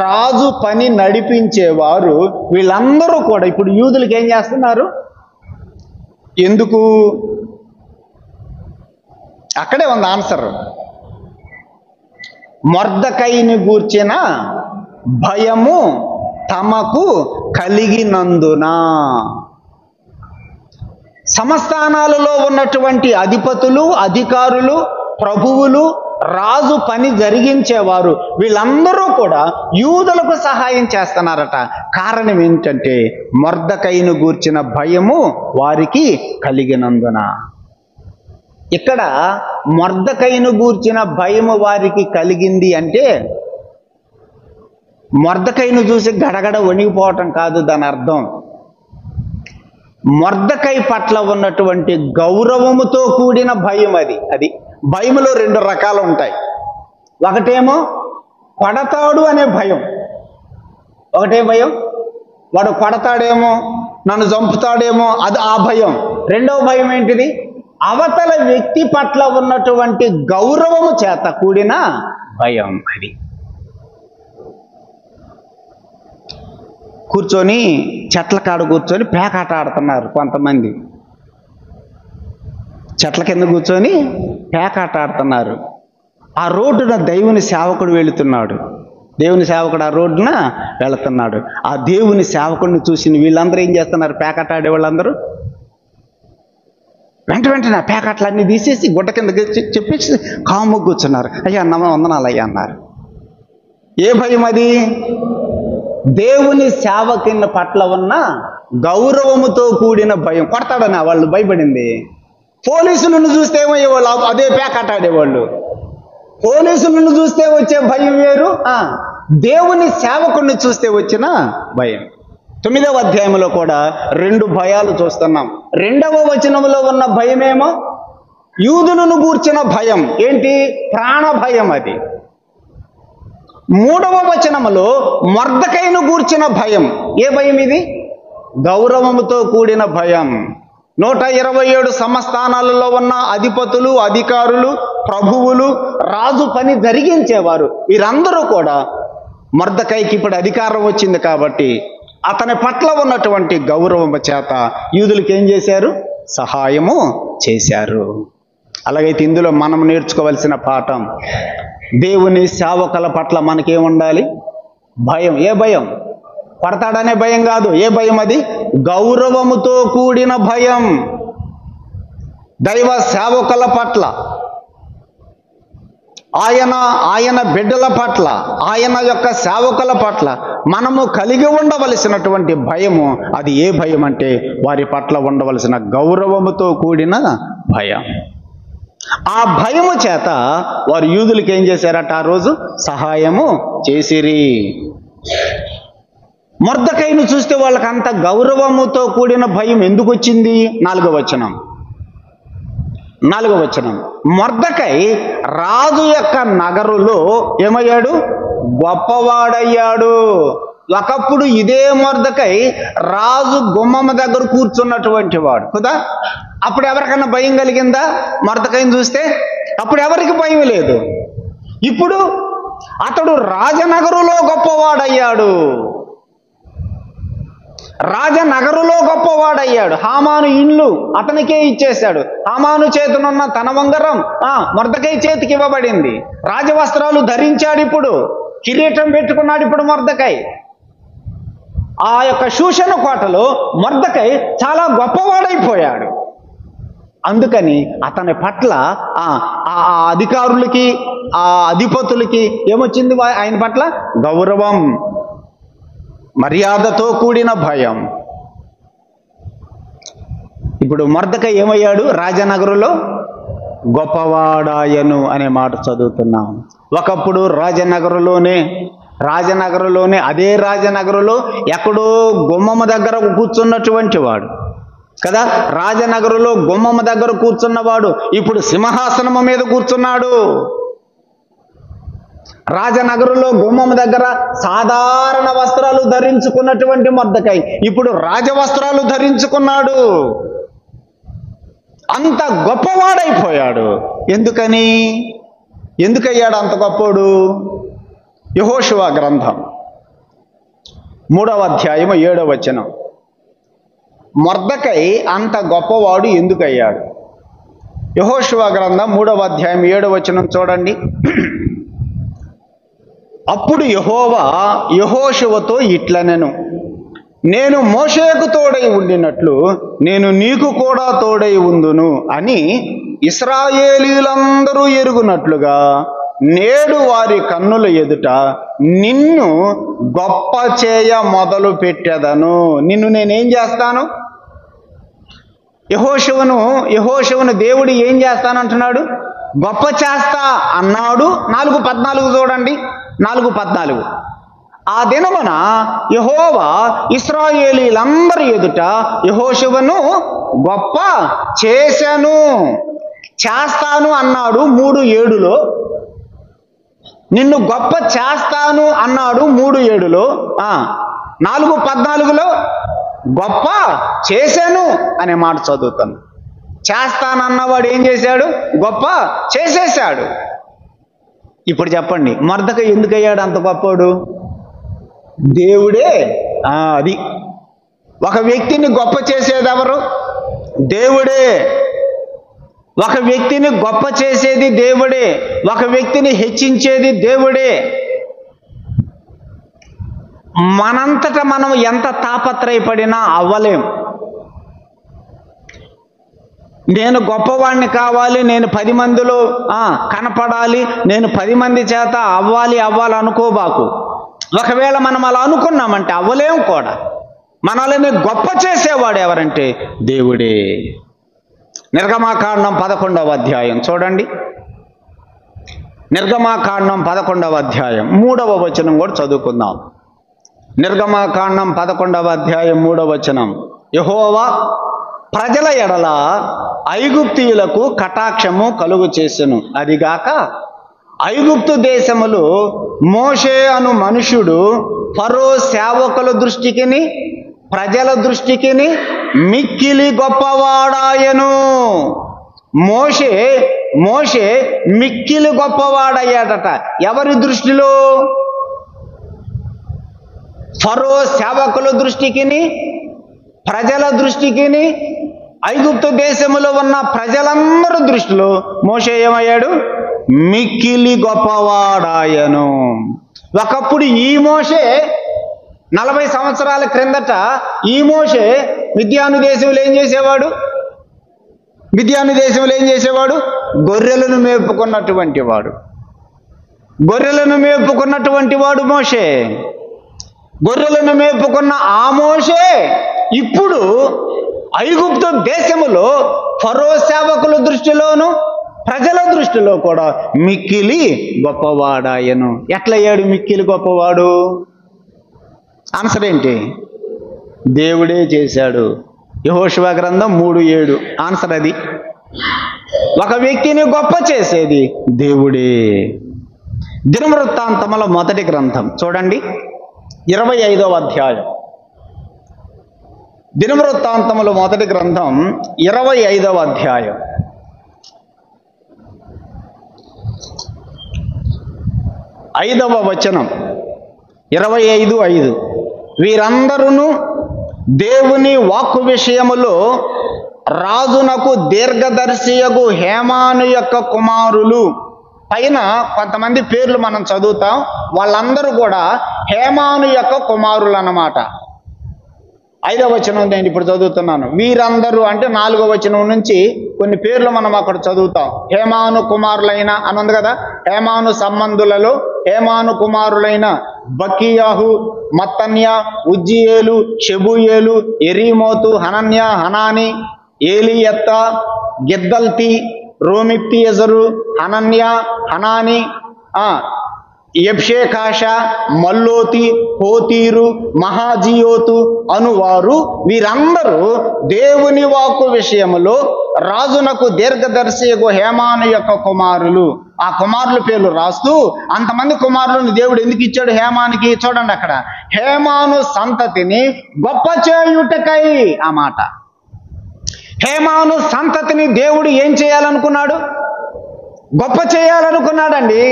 రాజు పని నడిపించేవారు వీళ్ళందరూ కూడా ఇప్పుడు యూదులకు ఏం చేస్తున్నారు? ఎందుకు? అక్కడే ఉంది ఆన్సర్. మొర్దెకైని గూర్చిన భయము తమకు కలిగినందున. సంస్థానాలలో ఉన్నటువంటి అధిపతులు, అధికారులు, ప్రభువులు, రాజు పని జరిగించేవారు వీళ్ళందరూ కూడా యూదులకు సహాయం చేస్తున్నారట. కారణం ఏంటంటే మొర్దెకైను గూర్చిన భయము వారికి కలిగినందున. ఇక్కడ మొర్దెకైను గూర్చిన భయము వారికి కలిగింది అంటే మొర్దెకైను చూసి గడగడ వణిగిపోవటం కాదు దాని అర్థం. మొర్దెకై పట్ల ఉన్నటువంటి గౌరవముతో కూడిన భయం అది భయములో 2 రకాలు ఉంటాయి. ఒకటేమో కొడతాడు అనే భయం. ఒకటే భయం, వాడు కొడతాడేమో, నన్ను చంపుతాడేమో, అది ఆ భయం. రెండవ భయం ఏంటిది? అవతల వ్యక్తి పట్ల ఉన్నటువంటి గౌరవము చేత కూడిన భయం. అది కూర్చొని చెట్ల కాడ కూర్చొని పేకాట ఆడుతున్నారు కొంతమంది. చెట్ల కింద కూర్చొని పేకాట ఆడుతున్నారు. ఆ రోడ్డున దేవుని సేవకుడు వెళుతున్నాడు. దేవుని సేవకుడు ఆ రోడ్డున వెళుతున్నాడు. ఆ దేవుని సేవకుడిని చూసి వీళ్ళందరూ ఏం చేస్తున్నారు? పేకాట ఆడే వాళ్ళందరూ వెంటనే ఆ పేకాటలన్నీ తీసేసి గుడ్డ కింద చెప్పేసి కాము కూర్చున్నారు. అయ్యా వందనాలు అయ్యా అన్నారు. ఏ భయం అది? దేవుని సేవకుని పట్ల ఉన్న గౌరవముతో కూడిన భయం. కొడతాడని వాళ్ళు భయపడింది. పోలీసులను చూస్తే ఏమయ్యేవాళ్ళు? అదే పేకాట ఆడేవాళ్ళు. పోలీసులను చూస్తే వచ్చే భయం వేరు, దేవుని సేవకుడిని చూస్తే వచ్చిన భయం. 9వ అధ్యాయంలో కూడా 2 భయాలు చూస్తున్నాం. 2వ వచనంలో ఉన్న భయమేమో యూదులను గూర్చిన భయం. ఏంటి? ప్రాణ భయం. అది 3వ వచనములో మొర్దెకైను గూర్చిన భయం. ఏ భయం ఇది? గౌరవముతో కూడిన భయం. 127 సంస్థానాలలో ఉన్న అధిపతులు, అధికారులు, ప్రభువులు, రాజు పని జరిగించేవారు వీరందరూ కూడా మొర్దెకైకి ఇప్పుడు అధికారం వచ్చింది కాబట్టి అతని పట్ల ఉన్నటువంటి గౌరవం చేత యూదులకు ఏం చేశారు? సహాయము చేశారు. అలాగైతే ఇందులో మనం నేర్చుకోవలసిన పాఠం, దేవుని సేవకుల పట్ల మనకేముండాలి? భయం. ఏ భయం? పడతాడనే భయం కాదు. ఏ భయం అది? గౌరవముతో కూడిన భయం. దైవ సేవకుల పట్ల, ఆయన బిడ్డల పట్ల, ఆయన యొక్క సేవకుల పట్ల మనము కలిగి ఉండవలసినటువంటి భయము. అది ఏ భయం అంటే వారి పట్ల ఉండవలసిన గౌరవముతో కూడిన భయం. ఆ భయము చేత వారు యూదులకు ఏం చేశారట? ఆ రోజు సహాయము చేసిరి. మొర్దెకైను చూస్తే వాళ్ళకి అంత గౌరవముతో కూడిన భయం ఎందుకు వచ్చింది? 4వ వచనం. మొర్దెకై రాజు యొక్క నగరులో ఏమయ్యాడు? గొప్పవాడయ్యాడు. ఒకప్పుడు ఇదే మొర్దెకై రాజు గుమ్మం దగ్గర కూర్చున్నటువంటి వాడు కదా. అప్పుడు ఎవరికన్నా భయం కలిగిందా? మొర్దెకైని చూస్తే అప్పుడు ఎవరికి భయం లేదు. ఇప్పుడు అతడు రాజనగరులో గొప్పవాడయ్యాడు. రాజనగరులో గొప్పవాడయ్యాడు. హామాను ఇల్లు అతనికే ఇచ్చేశాడు. హామాను చేతునున్న తన ఉంగరం మొర్దెకై చేతికి ఇవ్వబడింది. రాజవస్త్రాలు ధరించాడు. ఇప్పుడు కిరీటం పెట్టుకున్నాడు. ఇప్పుడు మొర్దెకై ఆ యొక్క షూషను కోటలో మొర్దెకై చాలా గొప్పవాడైపోయాడు. అందుకని అతని పట్ల ఆ అధికారులకి ఆ అధిపతులకి ఏమొచ్చింది? ఆయన పట్ల గౌరవం, మర్యాదతో కూడిన భయం. ఇప్పుడు మొర్దెకై ఏమయ్యాడు? రాజనగరులో గొప్పవాడాయను అనే మాట చదువుతున్నాం. ఒకప్పుడు రాజనగరులోనే అదే రాజనగరులో ఎక్కడో గుమ్మము దగ్గర కూర్చున్నటువంటి వాడు కదా, రాజనగరులో గుమ్మము దగ్గర కూర్చున్నవాడు ఇప్పుడు సింహాసనము మీద కూర్చున్నాడు. రాజనగరులో గుమ్మము దగ్గర సాధారణ వస్త్రాలు ధరించుకున్నటువంటి మొర్దెకై ఇప్పుడు రాజవస్త్రాలు ధరించుకున్నాడు. అంత గొప్పవాడైపోయాడు. ఎందుకయ్యాడు అంత గొప్పోడు? యెహోషువ గ్రంథం 3వ అధ్యాయం 7వ వచనం. మొర్దెకై అంత గొప్పవాడు ఎందుకయ్యాడు? యెహోషువ గ్రంథం 3వ అధ్యాయం 7వ వచనం చూడండి. అప్పుడు యెహోవా యెహోషువతో ఇట్లనెను, నేను మోషేకు తోడై ఉండినట్లు నేను నీకు కూడా తోడై ఉందును అని ఇశ్రాయేలీయులందరూ ఎరుగునట్లుగా నేడు వారి కన్నుల ఎదుట నిన్ను గొప్ప చేయ మొదలు పెట్టెదను. నిన్ను నేనేం చేస్తాను? యెహోషువను దేవుడు ఏం చేస్తానంటున్నాడు? గొప్ప చేస్తా అన్నాడు. 4:14 చూడండి. 4:14 ఆ దినమున యెహోవా ఇశ్రాయేలీయులందరి ఎదుట యెహోషువను గొప్ప చేస్తాను అన్నాడు. 3:7లో నిన్ను గొప్ప చేస్తాను అన్నాడు. 3:7లో 4:14లో గొప్ప చేశాను అనే మాట చదువుతాను. చేస్తానన్నవాడు ఏం చేశాడు? గొప్ప చేసేశాడు. ఇప్పుడు చెప్పండి, మొర్దెకై ఎందుకయ్యాడు అంత గొప్పోడు? దేవుడే. అది ఒక వ్యక్తిని గొప్ప చేసేది ఎవరు? దేవుడే. ఒక వ్యక్తిని గొప్ప చేసేది దేవుడే. ఒక వ్యక్తిని హెచ్చించేది దేవుడే. మనంతట మనం ఎంత తాపత్రయపడినా అవ్వలేం. నేను గొప్పవాడిని కావాలి, నేను 10 మందిలో కనపడాలి, నేను 10 మంది చేత అవ్వాలనుకోబాకు. ఒకవేళ మనం అలా అనుకున్నామంటే అవ్వలేం కూడా. మనల్ని గొప్ప చేసేవాడు ఎవరంటే దేవుడే. నిర్గమాకాండం 11వ అధ్యాయం చూడండి. నిర్గమాకాండం 11వ అధ్యాయం 3వ వచనం కూడా చదువుకుందాం. నిర్గమాకాండం 11వ అధ్యాయం 3వ వచనం. యెహోవా ప్రజల ఎడల ఐగుప్తీయులకు కటాక్షము కలుగు చేసెను. అదిగాక ఐగుప్తు దేశములో మోషే అను మనుషుడు ఫరో సేవకుల దృష్టికిని ప్రజల దృష్టికిని మిక్కిలి గొప్పవాడాయను. మోషే మిక్కిలి గొప్పవాడయ్యాడట. ఎవరి దృష్టిలో? ఫరో సేవకుల దృష్టికిని ప్రజల దృష్టికిని ఐగుప్తు దేశములో ఉన్న ప్రజలందరి దృష్టిలో మోషే ఏమయ్యాడు? మిక్కిలి గొప్పవాడాయను. ఒకప్పుడు ఈ మోషే 40 సంవత్సరాల క్రిందట ఈ మోషే మిద్యాను దేశంలో ఏం చేసేవాడు? గొర్రెలను మేపుకున్నటువంటి వాడు మోషే. గొర్రెలను మేపుకున్న ఆ మోషే ఇప్పుడు ఐగుప్తు దేశములో ఫరో సేవకుల దృష్టిలోను ప్రజల దృష్టిలో కూడా మిక్కిలి గొప్పవాడాయను. ఎట్లయ్యాడు మిక్కిలి గొప్పవాడు? ఆన్సర్ ఏంటి? దేవుడే చేశాడు. యెహోషువ గ్రంథం 3:7 ఆన్సర్ అది. ఒక వ్యక్తిని గొప్ప చేసేది దేవుడే. దినవృత్తాంతముల మొదటి గ్రంథం చూడండి, 25వ అధ్యాయం. దినవృత్తాంతముల మొదటి గ్రంథం 25వ అధ్యాయం. 5వ వచనం. 25:5 వీరందరూ దేవుని వాక్కు విషయములో రాజునకు దీర్ఘదర్శియగు హేమాను యొక్క కుమారులు. పైన కొంతమంది పేర్లు మనం చదువుతాం, వాళ్ళందరూ కూడా హేమాను యొక్క కుమారులు అన్నమాట. 5వ వచనం నేను ఇప్పుడు చదువుతున్నాను. వీరందరూ అంటే 4వ వచనం నుంచి కొన్ని పేర్లు మనం అక్కడ చదువుతాం. హేమాను కుమారులైన అని ఉంది కదా, హేమాను సంబంధులలో హేమాను కుమారులైన బకియాహు, మత్తన్య, ఉజ్జియేలు, షెబూయేలు, ఎరీమోతు, హనన్య, హనాని, ఏలియత్త, గిద్దల్తి, రోమిప్తియజరు, హనన్య, హనాని, యబ్షేకాష, మల్లోతి, హోతీరు, మహాజియోతు అనువారు వీరందరూ దేవుని వాక్కు విషయములో రాజునకు దీర్ఘదర్శియగు హేమాను యొక్క కుమారులు. ఆ కుమారుల పేర్లు రాస్తూ అంతమంది కుమారులను దేవుడు ఎందుకు ఇచ్చాడు హేమానికి? చూడండి అక్కడ, హేమాను సంతతిని గొప్ప చేయుటకై. ఆ మాట, హేమాను సంతతిని దేవుడు ఏం చేయాలనుకున్నాడు? గొప్ప చేయాలనుకున్నాడండి.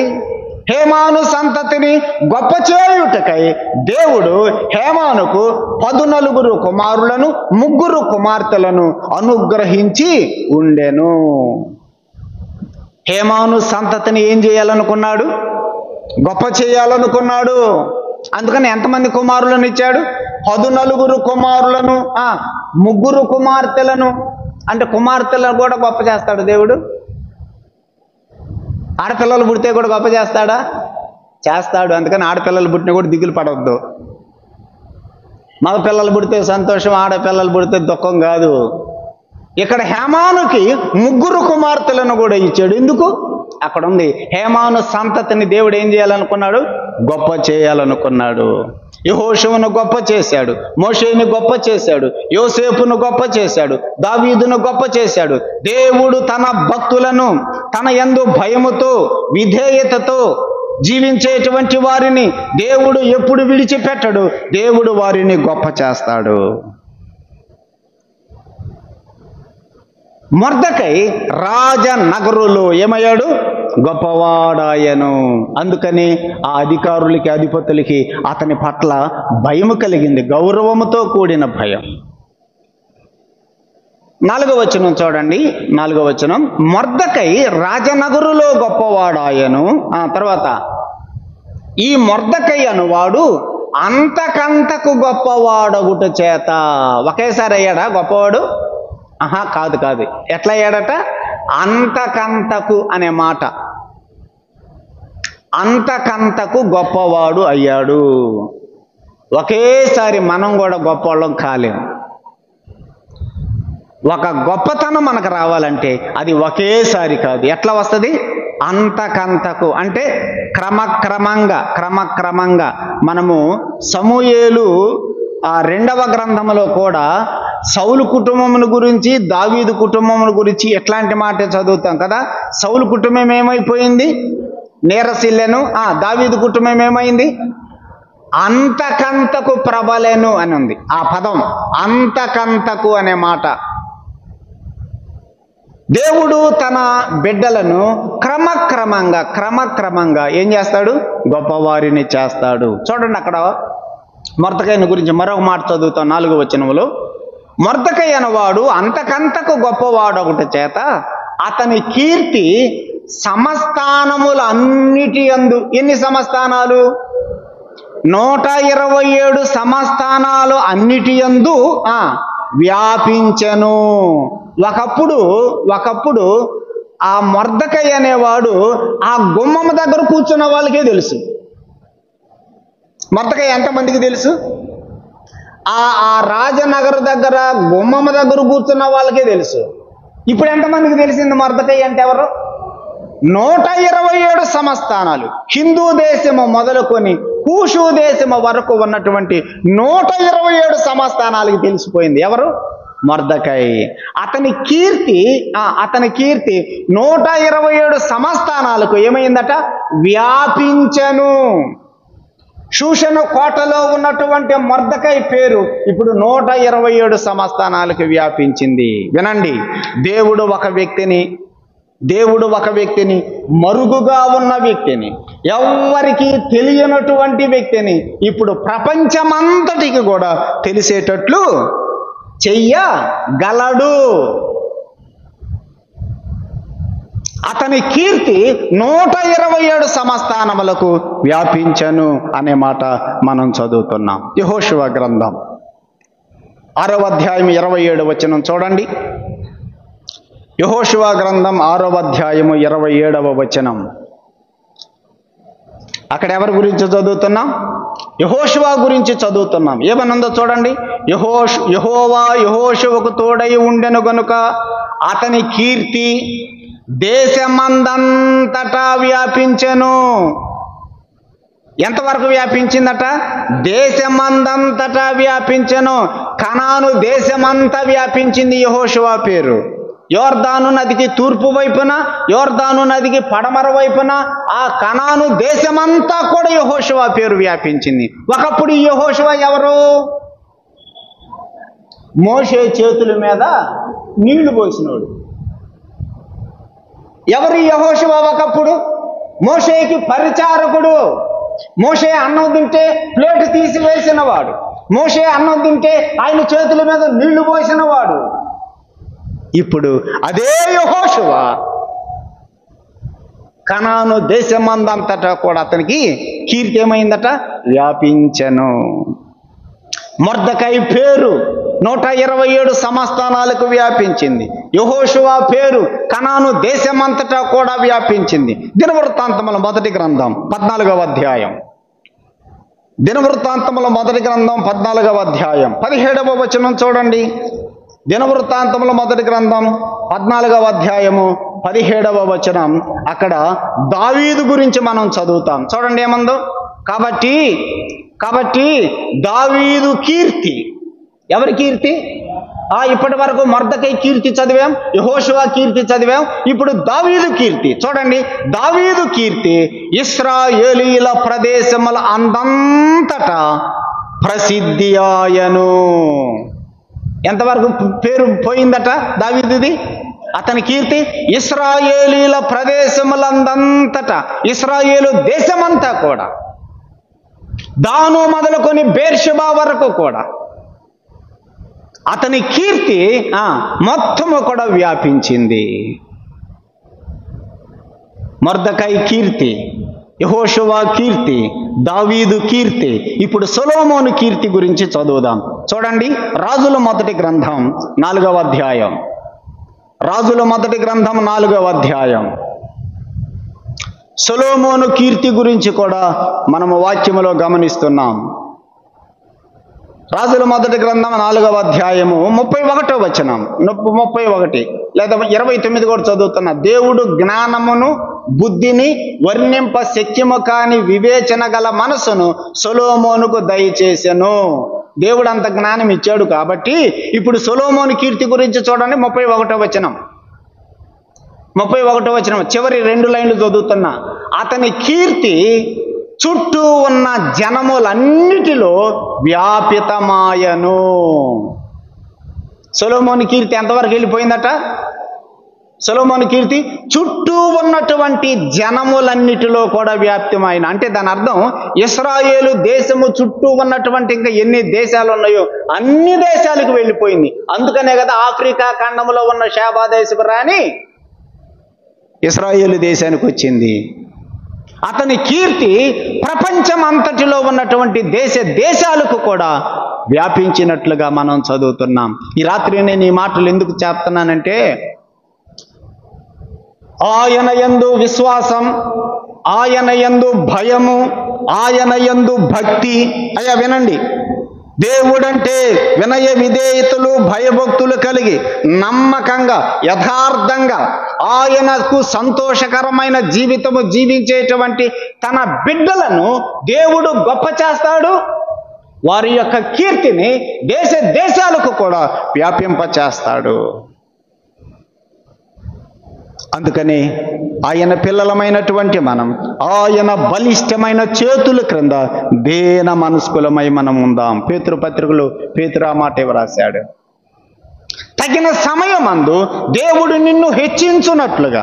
హేమాను సంతతిని గొప్ప చేయుటకై దేవుడు హేమానుకు 14 కుమారులను 3 కుమార్తెలను అనుగ్రహించి ఉండెను. హేమాను సంతతిని ఏం చేయాలనుకున్నాడు? గొప్ప చేయాలనుకున్నాడు. అందుకని ఎంతమంది కుమారులను ఇచ్చాడు? 14 కుమారులను 3 కుమార్తెలను. అంటే కుమార్తెలను కూడా గొప్ప చేస్తాడు దేవుడు. ఆడపిల్లలు పుడితే కూడా గొప్ప చేస్తాడా? చేస్తాడు. అందుకని ఆడపిల్లలు పుట్టినా కూడా దిగులు పడవద్దు. మగ పిల్లలు పుడితే సంతోషం, ఆడపిల్లలు పుడితే దుఃఖం కాదు. ఇక్కడ హేమానుకి 3 కుమార్తెలను కూడా ఇచ్చాడు. ఎందుకు? అక్కడ ఉంది, హేమాను సంతతిని దేవుడు ఏం చేయాలనుకున్నాడు? గొప్ప చేయాలనుకున్నాడు. యెహోషువను గొప్ప చేశాడు, మోషేని గొప్ప చేశాడు, యోసేపును గొప్ప చేశాడు, దావీదును గొప్ప చేశాడు. దేవుడు తన భక్తులను తన యందు భయముతో విధేయతతో జీవించేటువంటి వారిని దేవుడు ఎప్పుడు విడిచిపెట్టడు. దేవుడు వారిని గొప్ప చేస్తాడు. మొర్దెకై రాజనగరులో ఏమయ్యాడు? గొప్పవాడాయను. అందుకని ఆ అధికారులకి అధిపతులకి అతని పట్ల భయం కలిగింది, గౌరవముతో కూడిన భయం. 4వ వచనం చూడండి, 4వ వచనం, మొర్దెకై రాజనగరులో గొప్పవాడాయను. తర్వాత, ఈ మొర్దెకై అనువాడు అంతకంతకు గొప్పవాడగుట చేత. ఒకేసారి అయ్యాడా గొప్పవాడు? కాదు. ఎట్లా అయ్యాడట? అంతకంతకు అనే మాట, అంతకంతకు గొప్పవాడు అయ్యాడు. ఒకేసారి మనం కూడా గొప్పవాళ్ళం కాలేము. ఒక గొప్పతనం మనకు రావాలంటే అది ఒకేసారి కాదు. ఎట్లా వస్తుంది? అంతకంతకు అంటే క్రమక్రమంగా. మనము సమూయేలు 2వ గ్రంథములో కూడా సౌలు కుటుంబమును గురించి, దావీదు కుటుంబమును గురించి ఎట్లాంటి మాట చదువుతాం కదా. సౌలు కుటుంబం ఏమైపోయింది? నీరసిల్లెను. దావీదు కుటుంబం ఏమైంది? అంతకంతకు ప్రబలెను అని ఉంది. ఆ పదం అంతకంతకు అనే మాట. దేవుడు తన బిడ్డలను క్రమక్రమంగా ఏం చేస్తాడు? గొప్పవారిని చేస్తాడు. చూడండి అక్కడ మొర్దెకైని గురించి మరొక మాట చదువుతాం 4వ వచనములో. మొర్దెకై అనేవాడు అంతకంతకు గొప్పవాడొకటి చేత అతని కీర్తి సమస్థానములు అన్నిటి యందు. ఎన్ని సంస్థానాలు? 127 సంస్థానాలు అన్నిటి యందు వ్యాపించెను. ఒకప్పుడు ఆ మొర్దెకై అనేవాడు ఆ గుమ్మం దగ్గర కూర్చున్న వాళ్ళకే తెలుసు. మొర్దెకై ఎంతమందికి తెలుసు? ఆ రాజనగర్ దగ్గర గుమ్మం దగ్గర కూర్చున్న వాళ్ళకే తెలుసు. ఇప్పుడు ఎంతమందికి తెలిసింది మొర్దెకై అంటే ఎవరు? 127 సంస్థానాలు. హిందూ దేశము మొదలుకొని కూషు దేశము వరకు ఉన్నటువంటి 127 సంస్థానాలకి తెలిసిపోయింది. ఎవరు? మొర్దెకై. అతని కీర్తి 127 సంస్థానాలకు ఏమైందట? వ్యాపించెను. షూషను కోటలో ఉన్నటువంటి మొర్దెకై పేరు ఇప్పుడు 127 సంస్థానాలకు వ్యాపించింది. వినండి, దేవుడు ఒక వ్యక్తిని దేవుడు ఒక వ్యక్తిని, మరుగుగా ఉన్న వ్యక్తిని, ఎవ్వరికీ తెలియనటువంటి వ్యక్తిని ఇప్పుడు ప్రపంచమంతటికి కూడా తెలిసేటట్లు చెయ్యగలడు. అతని కీర్తి 127 సంస్థానములకు వ్యాపించను అనే మాట మనం చదువుతున్నాం. యెహోషువ గ్రంథం 6వ అధ్యాయం 27వ వచనం చూడండి. యెహోషువ గ్రంథం 6వ అధ్యాయము 27వ వచనం. అక్కడ ఎవరి గురించి చదువుతున్నాం? యెహోషువ గురించి చదువుతున్నాం. ఏమనుందో చూడండి. యెహోవా యెహోషువకు తోడై ఉండెను గనుక అతని కీర్తి దేశమందంతటా వ్యాపించెను. ఎంతవరకు వ్యాపించిందట? దేశమందంతటా వ్యాపించెను. కనాను దేశమంతా వ్యాపించింది యెహోషువ పేరు. యోర్దాను నదికి తూర్పు వైపున, యోర్దాను నదికి పడమర వైపున ఆ కనాను దేశమంతా కూడా యెహోషువ పేరు వ్యాపించింది. ఒకప్పుడు ఈ యెహోషువ ఎవరు? మోషే చేతుల మీద నీళ్లు పోసినోడు. ఎవరు యెహోషువ? ఒకప్పుడు మోషేకి పరిచారకుడు. మోషే అన్నం తింటే ప్లేట్ తీసి వేసినవాడు. మోషే అన్నం తింటే ఆయన చేతుల మీద నీళ్లు పోసినవాడు. ఇప్పుడు అదే యెహోషువ కనాను దేశమందంతటా కూడా అతనికి కీర్తి ఏమైందట? వ్యాపించెను. మొర్దెకై పేరు 127 సంస్థానాలకు వ్యాపించింది. యెహోషువ పేరు కనాను దేశమంతటా కూడా వ్యాపించింది. దినవృత్తాంతముల మొదటి గ్రంథం 14వ అధ్యాయం. దినవృత్తాంతముల మొదటి గ్రంథం 14వ అధ్యాయం 17వ వచనం చూడండి. దినవృత్తాంతముల మొదటి గ్రంథం 14వ అధ్యాయము 17వ వచనం. అక్కడ దావీదు గురించి మనం చదువుతాం. చూడండి ఏమందో. కాబట్టి దావీదు కీర్తి. ఎవరి కీర్తి? ఇప్పటి వరకు మొర్దెకై కీర్తి చదివాం, యెహోషువ కీర్తి చదివాం, ఇప్పుడు దావీదు కీర్తి. చూడండి, దావీదు కీర్తి ఇశ్రాయేలీయుల ప్రదేశముల అందంతటా ప్రసిద్ధి ఆయను. ఎంతవరకు పేరు పోయిందట దావీదుది? అతని కీర్తి ఇశ్రాయేలీయుల ప్రదేశములందంతటా, ఇశ్రాయేలు దేశమంతా కూడా, దాను మొదలుకొని బేర్షెబా వరకు కూడా అతని కీర్తి మొత్తము కూడా వ్యాపించింది. మొర్దెకై కీర్తి, యెహోషువ కీర్తి, దావీదు కీర్తి. ఇప్పుడు సొలొమోను కీర్తి గురించి చదువుదాం. చూడండి, రాజుల మొదటి గ్రంథం 4వ అధ్యాయం. రాజుల మొదటి గ్రంథం 4వ అధ్యాయం. సొలొమోను కీర్తి గురించి కూడా మనము వాక్యములో గమనిస్తున్నాం. రాజుల మొదటి గ్రంథం 4వ అధ్యాయము 31వ వచనం, 31 లేదా 29 కూడా చదువుతున్నా. దేవుడు జ్ఞానమును బుద్ధిని వర్ణింప శక్యము కాని వివేచన గల మనసును సొలొమోనుకు దయచేసెను. దేవుడు అంత జ్ఞానం ఇచ్చాడు కాబట్టి ఇప్పుడు సొలొమోను కీర్తి గురించి చూడండి. 31వ వచనం, 31వ వచనం చివరి 2 లైన్లు చదువుతున్నా. అతని కీర్తి చుట్టూ ఉన్న జనములన్నిటిలో వ్యాపితమాయను. సొలొమోను కీర్తి ఎంతవరకు వెళ్ళిపోయిందట? సొలొమోను కీర్తి చుట్టూ ఉన్నటువంటి జనములన్నిటిలో కూడా వ్యాప్తమైన. అంటే దాని అర్థం ఇశ్రాయేలు దేశము చుట్టూ ఉన్నటువంటి ఇంకా ఎన్ని దేశాలు ఉన్నాయో అన్ని దేశాలకు వెళ్ళిపోయింది. అందుకనే కదా ఆఫ్రికా ఖండంలో ఉన్న షేబా దేశపు రాణి ఇశ్రాయేలు దేశానికి వచ్చింది. అతని కీర్తి ప్రపంచం అంతటిలో ఉన్నటువంటి దేశాలకు కూడా వ్యాపించినట్లుగా మనం చదువుతున్నాం. ఈ రాత్రి నేను ఈ మాటలు ఎందుకు చెప్తున్నానంటే, ఆయన యందు విశ్వాసం, ఆయన యందు భయము, ఆయన యందు భక్తి. అయ్యా వినండి, దేవుడంటే వినయ విధేయతలు భయభక్తులు కలిగి నమ్మకంగా యథార్థంగా ఆయనకు సంతోషకరమైన జీవితము జీవించేటువంటి తన బిడ్డలను దేవుడు గొప్ప చేస్తాడు. వారి యొక్క కీర్తిని దేశాలకు కూడా వ్యాపింపచేస్తాడు. అందుకని ఆయన పిల్లలమైనటువంటి మనం ఆయన బలిష్టమైన చేతుల క్రింద దేన మనస్కులమై మనం ఉందాం. పేతురు పత్రికలో పేతురు ఆ మాట రాశాడు. తగిన సమయమందు దేవుడు నిన్ను హెచ్చించునట్లుగా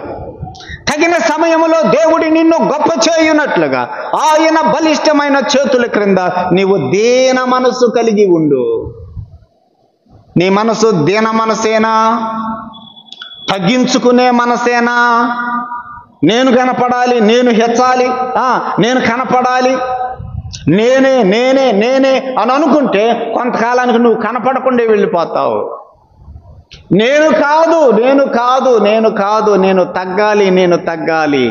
తగిన సమయంలో దేవుడి నిన్ను గొప్ప చేయునట్లుగా ఆయన బలిష్టమైన చేతుల క్రింద నీవు దీన మనసు కలిగి ఉండు. నీ మనసు దీన మనసేనా? తగ్గించుకునే మనసేనా? నేను కనపడాలి, నేను హెచ్చాలి, నేను కనపడాలి, నేనే నేనే నేనే అని అనుకుంటే కొంతకాలానికి నువ్వు కనపడకుండా వెళ్ళిపోతావు. నేను కాదు, నేను కాదు, నేను కాదు, నేను తగ్గాలి, నేను తగ్గాలి,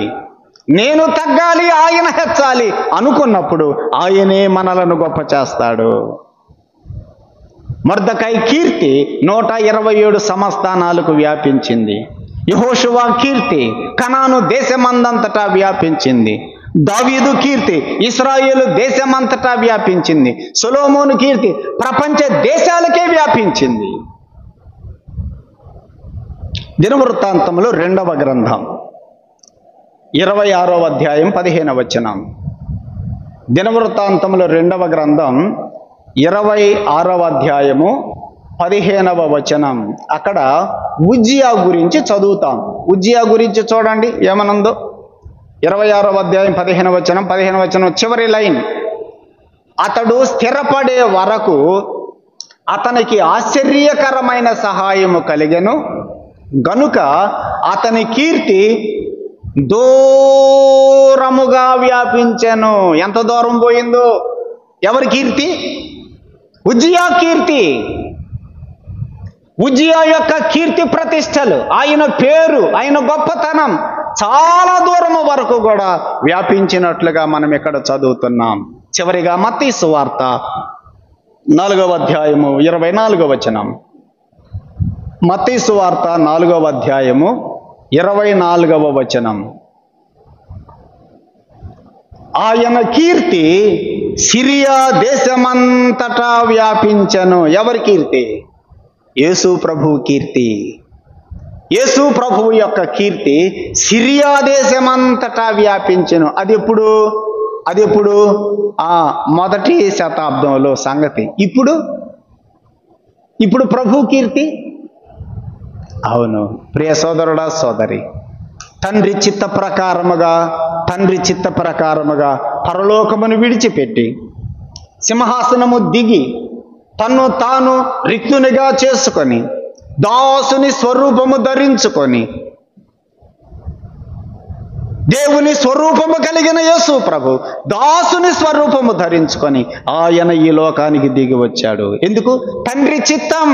నేను తగ్గాలి, ఆయన హెచ్చాలి అనుకున్నప్పుడు ఆయనే మనలను గొప్ప చేస్తాడు. మొర్దెకై కీర్తి 127 సంస్థానాలకు వ్యాపించింది. యెహోషువ కీర్తి కనాను దేశమందంతటా వ్యాపించింది. దావీదు కీర్తి ఇశ్రాయేలు దేశమంతటా వ్యాపించింది. సొలొమోను కీర్తి ప్రపంచ దేశాలకే వ్యాపించింది. దినవృత్తాంతములు 2వ గ్రంథం 26వ అధ్యాయం 15వ వచనం. దినవృత్తాంతములు 2వ గ్రంథం 26వ అధ్యాయము 15వ వచనం. అక్కడ ఉజ్జియా గురించి చదువుతాం. ఉజ్జియా గురించి చూడండి ఏమనుందో. 26వ అధ్యాయం 15వ వచనం. 15వ వచనం చివరి లైన్, అతడు స్థిరపడే వరకు అతనికి ఆశ్చర్యకరమైన సహాయము కలిగెను గనుక అతని కీర్తి దూరముగా వ్యాపించెను. ఎంత దూరం పోయిందో? ఎవరి కీర్తి? ఉజ్జియా కీర్తి. ఉజ్జియా యొక్క కీర్తి ప్రతిష్టలు, ఆయన పేరు, ఆయన గొప్పతనం చాలా దూరం వరకు కూడా వ్యాపించినట్లుగా మనం ఇక్కడ చదువుతున్నాం. చివరిగా మత్తయి సువార్త 4వ అధ్యాయము 24వ వచనం. మత్తయి సువార్త 4వ అధ్యాయము 24వ వచనం. ఆయన కీర్తి సిరియా దేశమంతటా వ్యాపించెను. ఎవరి కీర్తి? యేసు ప్రభువు కీర్తి. యేసు ప్రభువు యొక్క కీర్తి సిరియా దేశమంతటా వ్యాపించెను. అది ఎప్పుడు? మొదటి శతాబ్దంలో సంగతి. ఇప్పుడు ప్రభు కీర్తి. అవును ప్రియ సోదరుడా, సోదరి, తండ్రి చిత్త ప్రకారముగా పరలోకమును విడిచిపెట్టి సింహాసనము దిగి తన్ను తాను రిక్తునిగా చేసుకొని దాసుని స్వరూపము ధరించుకొని దేవుని స్వరూపము కలిగిన యేసు ప్రభు దాసుని స్వరూపము ధరించుకొని ఆయన ఈ లోకానికి దిగి వచ్చాడు. ఎందుకు? తండ్రి చిత్తం.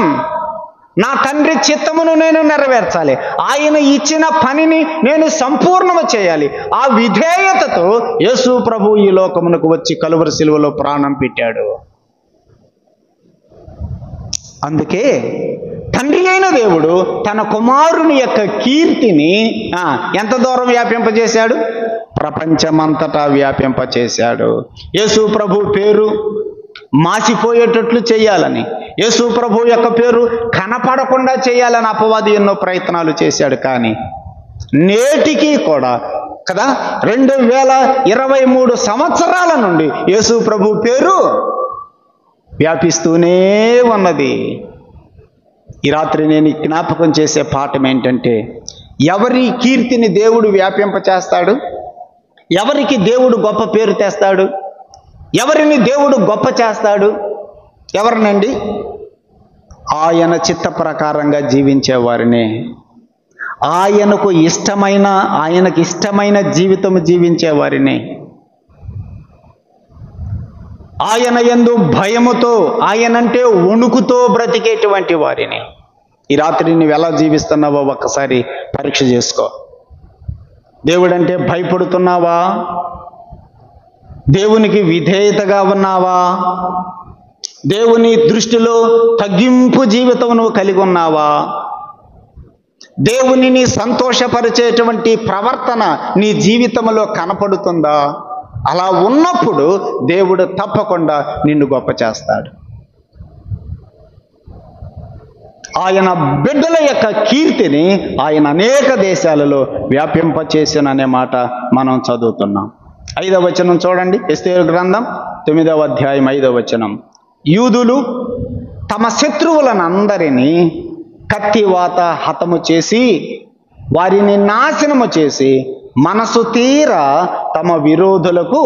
నా తండ్రి చిత్తమును నేను నెరవేర్చాలి. ఆయన ఇచ్చిన పనిని నేను సంపూర్ణము చేయాలి. ఆ విధేయతతో యేసు ప్రభు ఈ లోకమునకు వచ్చి కలువరి శిలువలో ప్రాణం పెట్టాడు. అందుకే తండ్రి అయిన దేవుడు తన కుమారుని యొక్క కీర్తిని ఎంత దూరం వ్యాపింపజేశాడు? ప్రపంచమంతటా వ్యాపింపచేశాడు. యేసు ప్రభు పేరు మాసిపోయేటట్లు చేయాలని, యేసు ప్రభు యొక్క పేరు కనపడకుండా చేయాలని అపవాది ఎన్నో ప్రయత్నాలు చేశాడు. కానీ నేటికి కూడా కదా 2023 సంవత్సరాల నుండి యేసు ప్రభు పేరు వ్యాపిస్తూనే ఉన్నది. ఈ రాత్రి నేను జ్ఞాపకం చేసే పాఠం ఏంటంటే, ఎవరి కీర్తిని దేవుడు వ్యాపింపచేస్తాడు? ఎవరికి దేవుడు గొప్ప పేరు తెస్తాడు? ఎవరిని దేవుడు గొప్ప చేస్తాడు? ఎవరినండి? ఆయన చిత్త ప్రకారంగా జీవించే వారిని, ఆయనకి ఇష్టమైన జీవితం జీవించే వారిని, ఆయన యందు భయముతో, ఆయనంటే వణుకుతో బ్రతికేటువంటి వారిని. ఈ రాత్రి నువ్వు ఎలా జీవిస్తున్నావో ఒక్కసారి పరీక్ష చేసుకో. దేవుడంటే భయపడుతున్నావా? దేవునికి విధేయతగా ఉన్నావా? దేవుని దృష్టిలో తగ్గింపు జీవితం నువ్వు కలిగి ఉన్నావా? దేవునిని సంతోషపరిచేటువంటి ప్రవర్తన నీ జీవితంలో కనపడుతుందా? అలా ఉన్నప్పుడు దేవుడు తప్పకుండా నిన్ను గొప్ప చేస్తాడు. ఆయన బిడ్డల యొక్క కీర్తిని ఆయన అనేక దేశాలలో వ్యాపింపచేసిననే మాట మనం చదువుతున్నాం. 5వ వచనం చూడండి. ఎస్తేరు గ్రంథం 9వ అధ్యాయం 5వ వచనం. యూదులు తమ శత్రువులను అందరినీ కత్తివాత హతము చేసి వారిని నాశనము చేసి మనసు తీర తమ విరోధులకు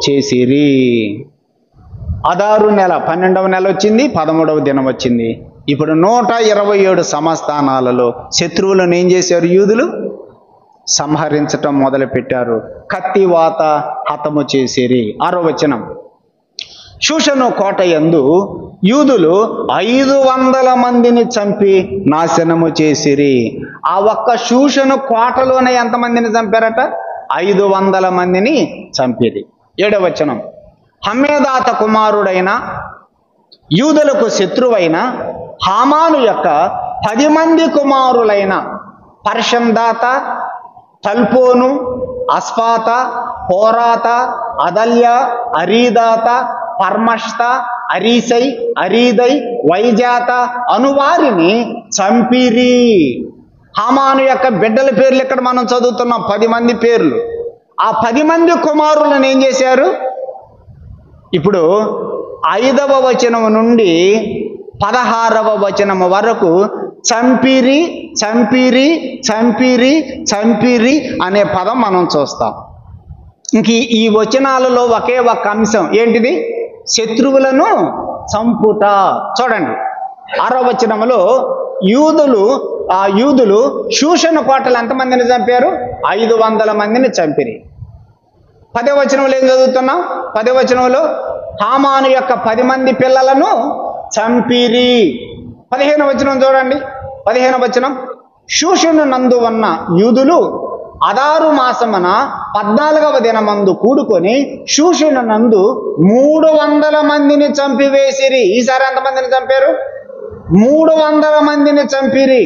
చేసిరి. అదారు నెల 12వ నెల వచ్చింది, 13వ దినం వచ్చింది. ఇప్పుడు 127 సంస్థానాలలో శత్రువులను ఏం చేశారు? యూదులు సంహరించటం మొదలు పెట్టారు. కత్తివాత హతము చేసిరి. 6వ వచనం, షూషను కోట యందు యూదులు 500 మందిని చంపి నాశనము చేసిరి. ఆ ఒక్క షూషను కోటలోనే ఎంతమందిని చంపారట? 500 మందిని చంపిరి. 7వ వచనం, హమ్మేదాత కుమారుడైన యూదులకు శత్రువైన హామాను యొక్క 10 మంది కుమారులైన పర్షందాత, తల్పోను, అస్పాత, హోరాత, అదల్య, అరీదాత, పర్మష్త, అరీసై, అరీదై, వైజాత అనువారిని చంపిరి. హామాను యొక్క బిడ్డల పేర్లు ఇక్కడ మనం చదువుతున్నాం, 10 మంది పేర్లు. ఆ 10 మంది కుమారులను ఏం చేశారు? ఇప్పుడు 5వ వచనం నుండి 16వ వచనం వరకు చంపిరి, చంపిరి, చంపిరి, చంపిరి అనే పదం మనం చూస్తాం. ఇంక ఈ వచనాలలో ఒకే ఒక అంశం ఏంటిది? శత్రువులను చంపుట. చూడండి, 6వ వచనంలో యూదులు షూషను కోటలు ఎంతమందిని చంపారు? 500 మందిని చంపిరి. 10వ వచనంలో ఏం చదువుతున్నాం? 10వ వచనంలో హామాను యొక్క 10 మంది పిల్లలను చంపిరి. 15వ వచనం చూడండి, 15వ వచనం, షూషను నందు ఉన్న యూదులు అదారు మాసమున 14వ దినమందు కూడుకొని షూషను నందు 300 మందిని చంపివేసిరి. ఈసారి ఎంతమందిని చంపారు? 300 మందిని చంపిరి.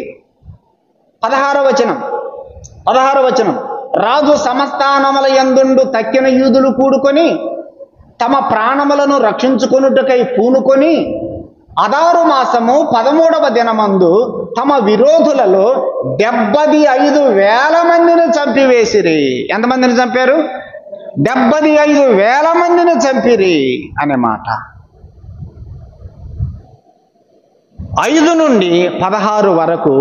16వ వచనం, రాజు సమస్థానముల యందుండు తక్కిన యూదులు కూడుకొని తమ ప్రాణములను రక్షించుకొనుటకై పూనుకొని అదారు మాసము 13వ దినమందు తమ విరోధులలో 75,000 మందిని చంపివేసిరి. ఎంతమందిని చంపారు? 75,000 మందిని చంపిరి అనే మాట. 5 నుండి 16 వరకు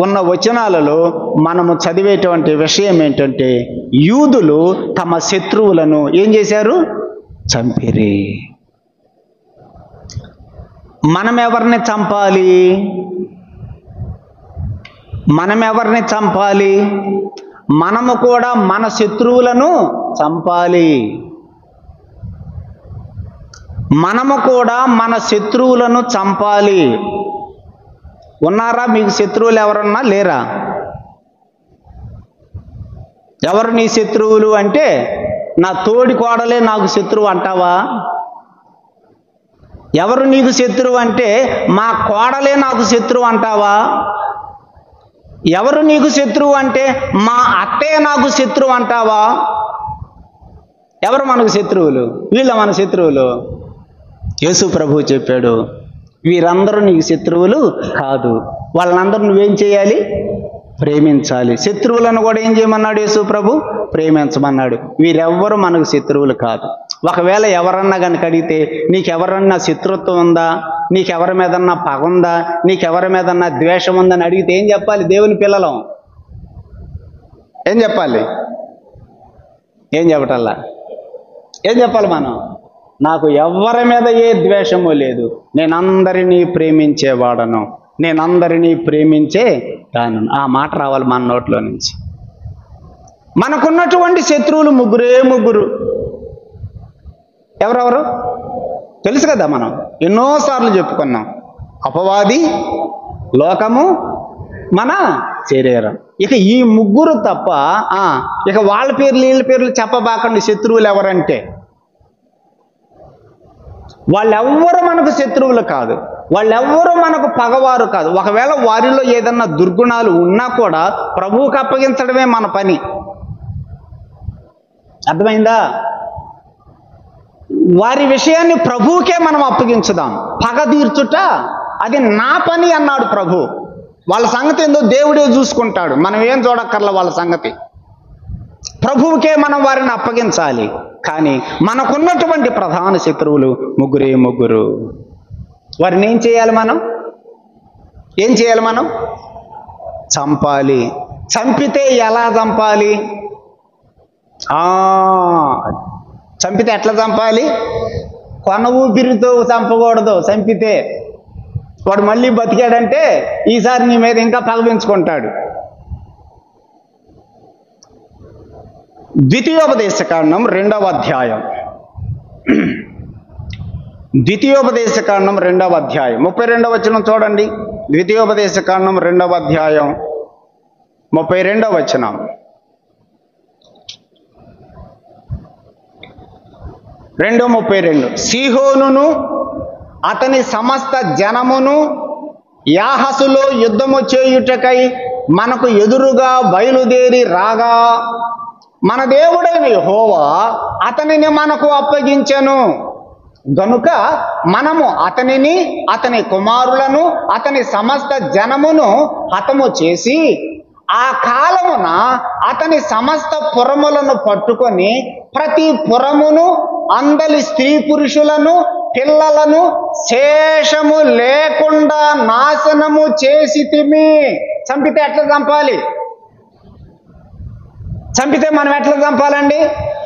ఉన్న వచనాలలో మనము చదివేటువంటి విషయం ఏంటంటే, యూదులు తమ శత్రువులను ఏం చేశారు? చంపిరి. మనం ఎవరిని చంపాలి? మనము కూడా మన శత్రువులను చంపాలి. ఉన్నారా మీకు శత్రువులు ఎవరన్నా? లేరా? ఎవరు నీ శత్రువులు అంటే, నా తోడి కోడలే నాకు శత్రువు అంటావా? ఎవరు నీకు శత్రువు అంటే, మా కోడలే నాకు శత్రువు అంటావా? ఎవరు నీకు శత్రువు అంటే, మా అత్తే నాకు శత్రువు అంటావా? ఎవరు మనకు శత్రువులు? వీళ్ళ మన శత్రువులు. యేసు ప్రభువు చెప్పాడు, వీరందరూ నీకు శత్రువులు కాదు, వాళ్ళందరూ నువ్వేం చేయాలి? ప్రేమించాలి. శత్రువులను కూడా ఏం చేయమన్నాడు యేసు ప్రభు? ప్రేమించమన్నాడు. వీరెవ్వరూ మనకు శత్రువులు కాదు. ఒకవేళ ఎవరన్నా కనుక అడిగితే, నీకెవరన్నా శత్రుత్వం ఉందా, నీకెవరి మీదన్నా పగ ఉందా, నీకెవరి మీదన్నా ద్వేషం ఉందని అడిగితే ఏం చెప్పాలి? దేవుని పిల్లలం ఏం చెప్పాలి? ఏం చెప్పటల్లా? ఏం చెప్పాలి మనం? నాకు ఎవరి మీద ఏ ద్వేషము లేదు, నేను అందరినీ ప్రేమించేవాడను, నేను అందరినీ ప్రేమించే దాను. ఆ మాట రావాలి మన నోట్లో నుంచి. మనకున్నటువంటి శత్రువులు ముగ్గురు. ఎవరెవరు తెలుసు కదా, మనం ఎన్నోసార్లు చెప్పుకున్నాం. అపవాది, లోకము, మన శరీరం. ఇక ఈ ముగ్గురు తప్ప ఇక వాళ్ళ పేర్లు వీళ్ళ పేర్లు చెప్పబాకండి. శత్రువులు ఎవరంటే వాళ్ళెవ్వరూ మనకు శత్రువులు కాదు, వాళ్ళెవ్వరూ మనకు పగవారు కాదు. ఒకవేళ వారిలో ఏదన్నా దుర్గుణాలు ఉన్నా కూడా ప్రభువుకి అప్పగించడమే మన పని. అర్థమైందా? వారి విషయాన్ని ప్రభువుకే మనం అప్పగించుదాం. పగ తీర్చుట అది నా పని అన్నాడు ప్రభు. వాళ్ళ సంగతి ఏందో దేవుడే చూసుకుంటాడు, మనం ఏం చూడక్కర్లా వాళ్ళ సంగతి. ప్రభువుకే మనం వారిని అప్పగించాలి. కానీ మనకున్నటువంటి ప్రధాన శత్రువులు ముగ్గురు. వారిని ఏం చేయాలి మనం? చంపాలి. చంపితే ఎలా చంపాలి? చంపితే ఎట్లా చంపాలి? కొన ఊపిరితో చంపకూడదు. చంపితే వాడు మళ్ళీ బతికాడంటే ఈసారి నీ మీద ఇంకా పగపించుకుంటాడు. ద్వితీయోపదేశకాండం 2వ అధ్యాయం. ద్వితీయోపదేశకాండం 2వ అధ్యాయం 32వ వచనం చూడండి. ద్వితీయోపదేశకాండం 2వ అధ్యాయం 32వ వచనం. 2:32. సీహోనును అతని సమస్త జనమును యాహసులో యుద్ధము చేయుటకై మనకు ఎదురుగా బయలుదేరి రాగా మన దేవుడైన యెహోవా అతనిని మనకు అప్పగించెను గనుక మనము అతనిని, అతని కుమారులను, అతని సమస్త జనమును హతము చేసి ఆ కాలమున అతని సమస్త పురములను పట్టుకొని ప్రతి పురమును, అందలి స్త్రీ పురుషులను, పిల్లలను శేషము లేకుండా నాశనము చేసితిమి. చంపితే ఎట్లా చంపాలి? చంపితే మనం ఎట్లా చంపాలండి?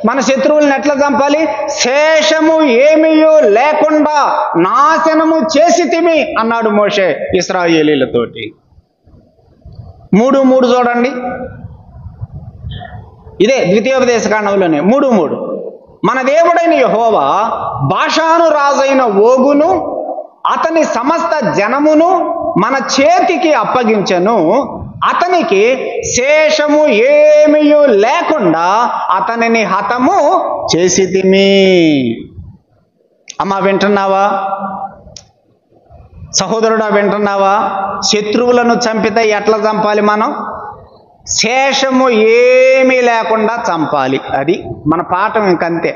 మన శత్రువులను ఎట్లా చంపాలి? శేషము ఏమీయూ లేకుండా నాశనము చేసితిమి అన్నాడు మోషే ఇశ్రాయేలీలతోటి. 3:3 చూడండి. ఇదే ద్వితీయోపదేశకాండంలోనే 3:3. మన దేవుడైన యెహోవా బాషాను రాజైన ఓగును అతని సమస్త జనమును మన చేతికి అప్పగించెను. అతనికి శేషము ఏమీయూ లేకుండా అతనిని హతము చేసితిమి. అమ్మా వింటున్నావా? సహోదరుడా వింటున్నావా? శత్రువులను చంపితే ఎట్లా చంపాలి మనం? శేషము ఏమీ లేకుండా చంపాలి. అది మన పాఠం. ఇంకంతే.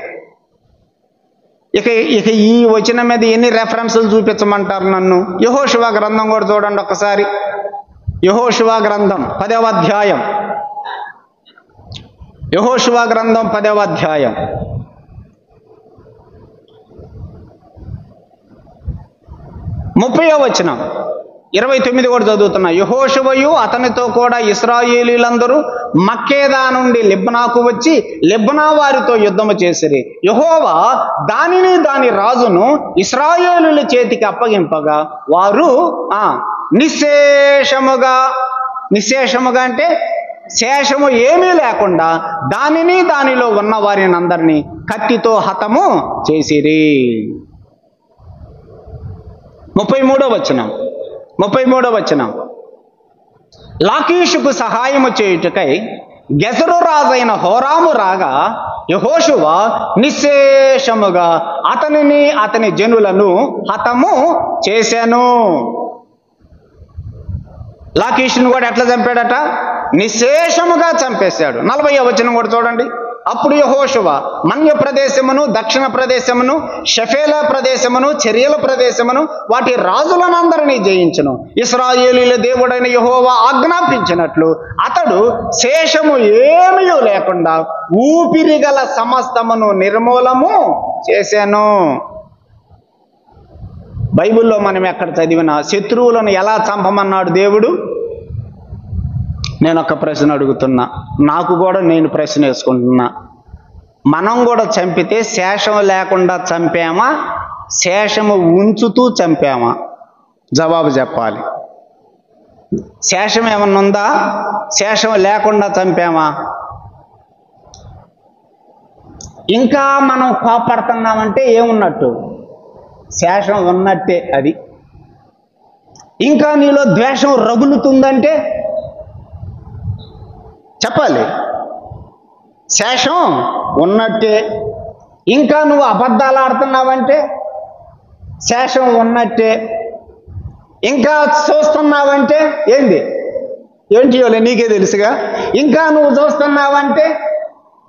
ఇక ఈ వచనం మీద ఎన్ని రెఫరెన్సులు చూపించమంటారు నన్ను? యెహోషువ గ్రంథం కూడా చూడండి ఒకసారి. యెహోషువ గ్రంథం 10వ అధ్యాయం. యెహోషువ గ్రంథం 10వ అధ్యాయం 30వ వచనం 29 కూడా చదువుతున్నా. యెహోషువయు అతనితో కూడా ఇశ్రాయేలీలందరూ మక్కేదా నుండి లిబ్నాకు వచ్చి లిబ్నా వారితో యుద్ధము చేసిరి. యెహోవా దానిని దాని రాజును ఇశ్రాయేలీయుల చేతికి అప్పగింపగా వారు నిశ్శేషముగా అంటే శేషము ఏమీ లేకుండా దానిని దానిలో ఉన్న వారిని అందరినీ కత్తితో హతము చేసిరి. 33వ వచనం. లాకీషుకు సహాయము చేయుటకై గెసరు రాజైన హోరాము రాగా యెహోషువ నిశ్శేషముగా అతనిని, అతని జనులను హతము చేశాను. లాకీషును కూడా ఎట్లా చంపాడట? నిశ్శేషముగా చంపేశాడు. 40వ వచనం కూడా చూడండి. అప్పుడు యెహోషువ మన్య ప్రదేశమును, దక్షిణ ప్రదేశమును, షెఫేలా ప్రదేశమును, చెరియల ప్రదేశమును వాటి రాజులనందరినీ జయించును. ఇశ్రాయేలీయుల దేవుడైన యెహోవా ఆజ్ఞాపించినట్లు అతడు శేషము ఏమీ లేకుండా ఊపిరిగల సమస్తమును నిర్మూలము చేశాను. బైబిల్లో మనం ఎక్కడ చదివినా శత్రువులను ఎలా చంపమన్నాడు దేవుడు? నేను ఒక ప్రశ్న అడుగుతున్నా, నాకు కూడా నేను ప్రశ్న వేసుకుంటున్నా. మనం కూడా చంపితే శేషం లేకుండా చంపామా, శేషము ఉంచుతూ చంపామా? జవాబు చెప్పాలి. శేషం ఏమన్నా ఉందా? శేషం లేకుండా చంపామా? ఇంకా మనం కోపడుతున్నామంటే ఏమున్నట్టు? శేషం ఉన్నట్టే. అది ఇంకా నీలో ద్వేషం రగులుతుందంటే చెప్పాలి శేషం ఉన్నట్టే. ఇంకా నువ్వు అబద్ధాలు ఆడుతున్నావంటే శేషం ఉన్నట్టే. ఇంకా చూస్తున్నావంటే ఏంటి చేయాలి నీకే తెలుసుగా. ఇంకా నువ్వు చూస్తున్నావంటే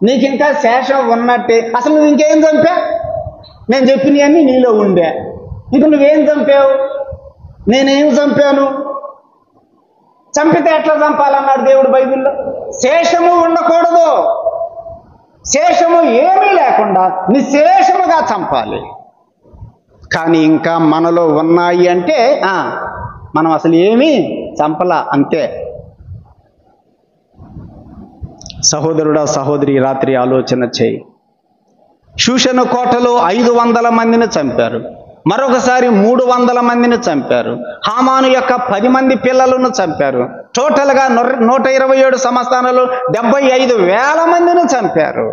నీకు ఇంకా శేషం ఉన్నట్టే. అసలు నువ్వు ఇంకేం చంపా? నేను చెప్పినవన్నీ నీలో ఉండే. ఇంక నువ్వేం చంపావు? నేనేం చంపాను? చంపితే ఎట్లా చంపాలన్నాడు దేవుడు బైబిల్లో? శేషము ఉండకూడదు. శేషము ఏమీ లేకుండా నిశ్శేషముగా చంపాలి. కానీ ఇంకా మనలో ఉన్నాయి అంటే మనం అసలు ఏమీ చంపలా, అంతే. సహోదరుడా సహోదరి, రాత్రి ఆలోచన చేయి. షూషను కోటలో 500 మందిని చంపారు, మరొకసారి 300 మందిని చంపారు, హామాను యొక్క 10 మంది పిల్లలను చంపారు. టోటల్గా 127 సంవత్సరాలు 75,000 మందిని చంపారు.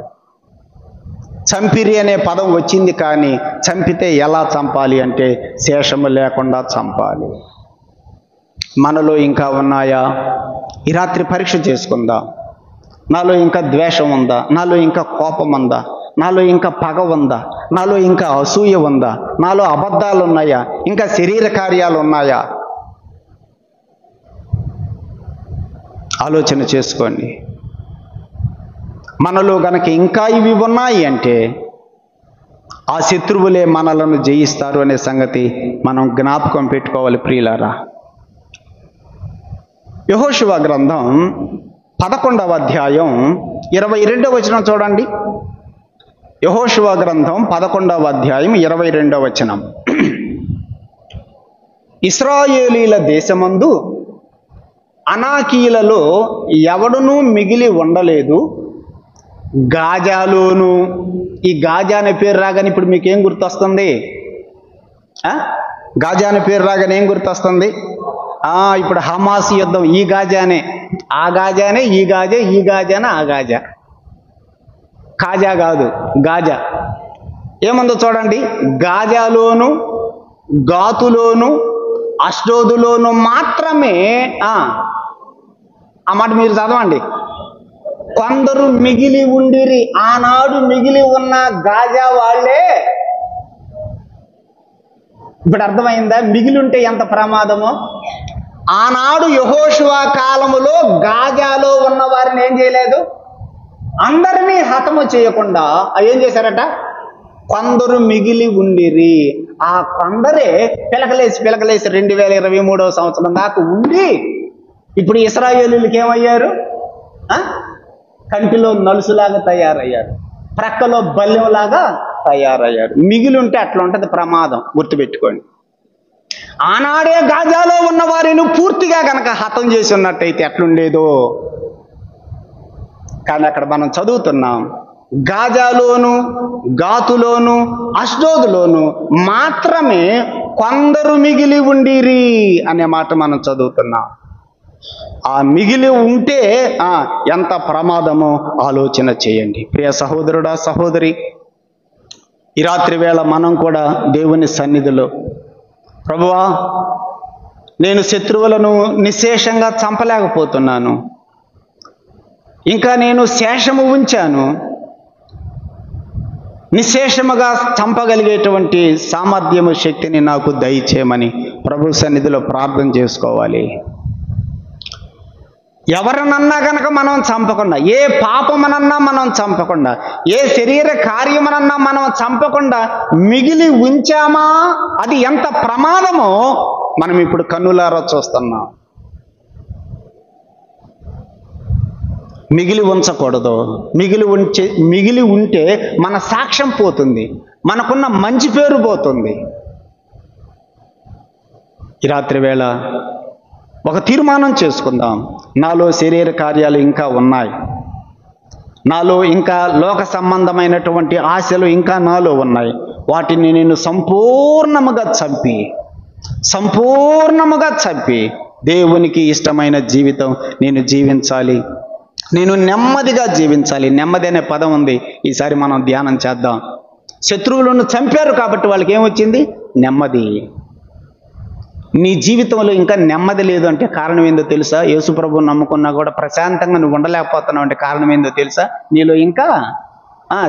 చంపిరి అనే పదం వచ్చింది, కానీ చంపితే ఎలా చంపాలి అంటే శేషము లేకుండా చంపాలి. మనలో ఇంకా ఉన్నాయా? ఈ రాత్రి పరీక్ష చేసుకుందాం. నాలో ఇంకా ద్వేషం ఉందా? నాలో ఇంకా కోపం ఉందా? నాలో ఇంకా పగ ఉందా? నాలో ఇంకా అసూయ ఉందా? నాలో అబద్ధాలు ఉన్నాయా? ఇంకా శరీర కార్యాలు ఉన్నాయా? ఆలోచన చేసుకోండి. మనలో గనక ఇంకా ఇవి ఉన్నాయి అంటే ఆ శత్రువులే మనలను జయిస్తారు అనే సంగతి మనం జ్ఞాపకం పెట్టుకోవాలి ప్రియులారా. యెహోషువ గ్రంథం 11వ అధ్యాయం 22వ వచనం చూడండి. యెహోషువ గ్రంథం 11వ అధ్యాయం 22వ వచనం. ఇశ్రాయేలీల దేశమందు అనాకీయులలో ఎవడునూ మిగిలి ఉండలేదు, గాజాలోను. ఈ గాజా అనే పేరు రాగానే ఇప్పుడు మీకేం గుర్తొస్తుంది? గాజా అనే పేరు రాగానే ఏం గుర్తొస్తుంది? ఇప్పుడు హమాస్ యుద్ధం ఈ గాజానే, ఆ గాజానే, ఈ గాజా, ఈ గాజానే, ఆ గాజా. కాజా కాదు, గాజా. ఏముందో చూడండి. గాజాలోను, గాతులోను, అష్డోదులోను మాత్రమే ఆ మాట మీరు చదవండి. కొందరు మిగిలి ఉండిరి. ఆనాడు మిగిలి ఉన్న గాజా వాళ్ళే. ఇప్పుడు అర్థమైందా మిగిలి ఉంటే ఎంత ప్రమాదమో? ఆనాడు యెహోషువ కాలములో గాజాలో ఉన్న వారిని ఏం చేయలేదు, అందరినీ హతము చేయకుండా ఏం చేశారట? కొందరు మిగిలి ఉండిరి. ఆ కొందరే పిలకలేసి 2023వ సంవత్సరం దాకా ఉండి ఇప్పుడు ఇశ్రాయేలీయులకి ఏమయ్యారు? కంటిలో నలుసులాగా తయారయ్యారు, ప్రక్కలో బల్లెంలాగా తయారయ్యారు. మిగిలి ఉంటే అట్లా ఉంటుంది ప్రమాదం, గుర్తుపెట్టుకోండి. ఆనాడే గాజాలో ఉన్న వారిని పూర్తిగా కనుక హతం చేసి ఉన్నట్టయితే ఎట్లుండేదో. కానీ అక్కడ మనం చదువుతున్నాం, గాజాలోను, గాతులోను, అష్డోదులోను మాత్రమే కొందరు మిగిలి ఉండిరి అనే మాట మనం చదువుతున్నాం. ఆ మిగిలి ఉంటే ఎంత ప్రమాదమో ఆలోచన చేయండి. ప్రియ సహోదరుడా సహోదరి, ఈ రాత్రి వేళ మనం కూడా దేవుని సన్నిధిలో, ప్రభువా, నేను శత్రువులను నిశ్శేషంగా చంపలేకపోతున్నాను, ఇంకా నేను శేషము ఉంచాను, నిశ్శేషముగా చంపగలిగేటువంటి సామర్థ్యము, శక్తిని నాకు దయచేయమని ప్రభు సన్నిధిలో ప్రార్థన చేసుకోవాలి. ఎవరినన్నా కనుక మనం చంపకుండా, ఏ పాపమనన్నా మనం చంపకుండా, ఏ శరీర కార్యమనన్నా మనం చంపకుండా మిగిలి ఉంచామా, అది ఎంత ప్రమాదమో మనం ఇప్పుడు కన్నులారా చూస్తున్నాం. మిగిలి ఉంచకూడదు. మిగిలి ఉంటే మన సాక్ష్యం పోతుంది, మనకున్న మంచి పేరు పోతుంది. ఈ రాత్రి వేళ ఒక తీర్మానం చేసుకుందాం. నాలో శరీర కార్యాలు ఇంకా ఉన్నాయి, నాలో ఇంకా లోక సంబంధమైనటువంటి ఆశలు ఇంకా నాలో ఉన్నాయి. వాటిని నేను సంపూర్ణముగా చంపి దేవునికి ఇష్టమైన జీవితం నేను జీవించాలి. నేను నెమ్మదిగా జీవించాలి. నెమ్మది అనే పదం ఉంది, ఈసారి మనం ధ్యానం చేద్దాం. శత్రువులను చంపారు కాబట్టి వాళ్ళకి ఏమొచ్చింది? నెమ్మది. నీ జీవితంలో ఇంకా నెమ్మది లేదు అంటే కారణం ఏందో తెలుసా? యేసుప్రభువు నమ్ముకున్నా కూడా ప్రశాంతంగా నువ్వు ఉండలేకపోతున్నావు అంటే కారణం ఏందో తెలుసా? నీలో ఇంకా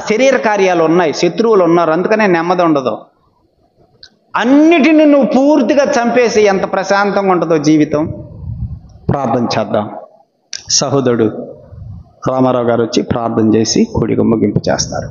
శరీర కార్యాలు ఉన్నాయి, శత్రువులు ఉన్నారు, అందుకనే నెమ్మది ఉండదు. అన్నిటిని నువ్వు పూర్తిగా చంపేసి ఎంత ప్రశాంతంగా ఉంటుందో జీవితం. ప్రార్థన చేద్దాం. సహోదరుడు రామారావు గారు వచ్చి ప్రార్థన చేసి కూడిక ముగింపు చేస్తారు.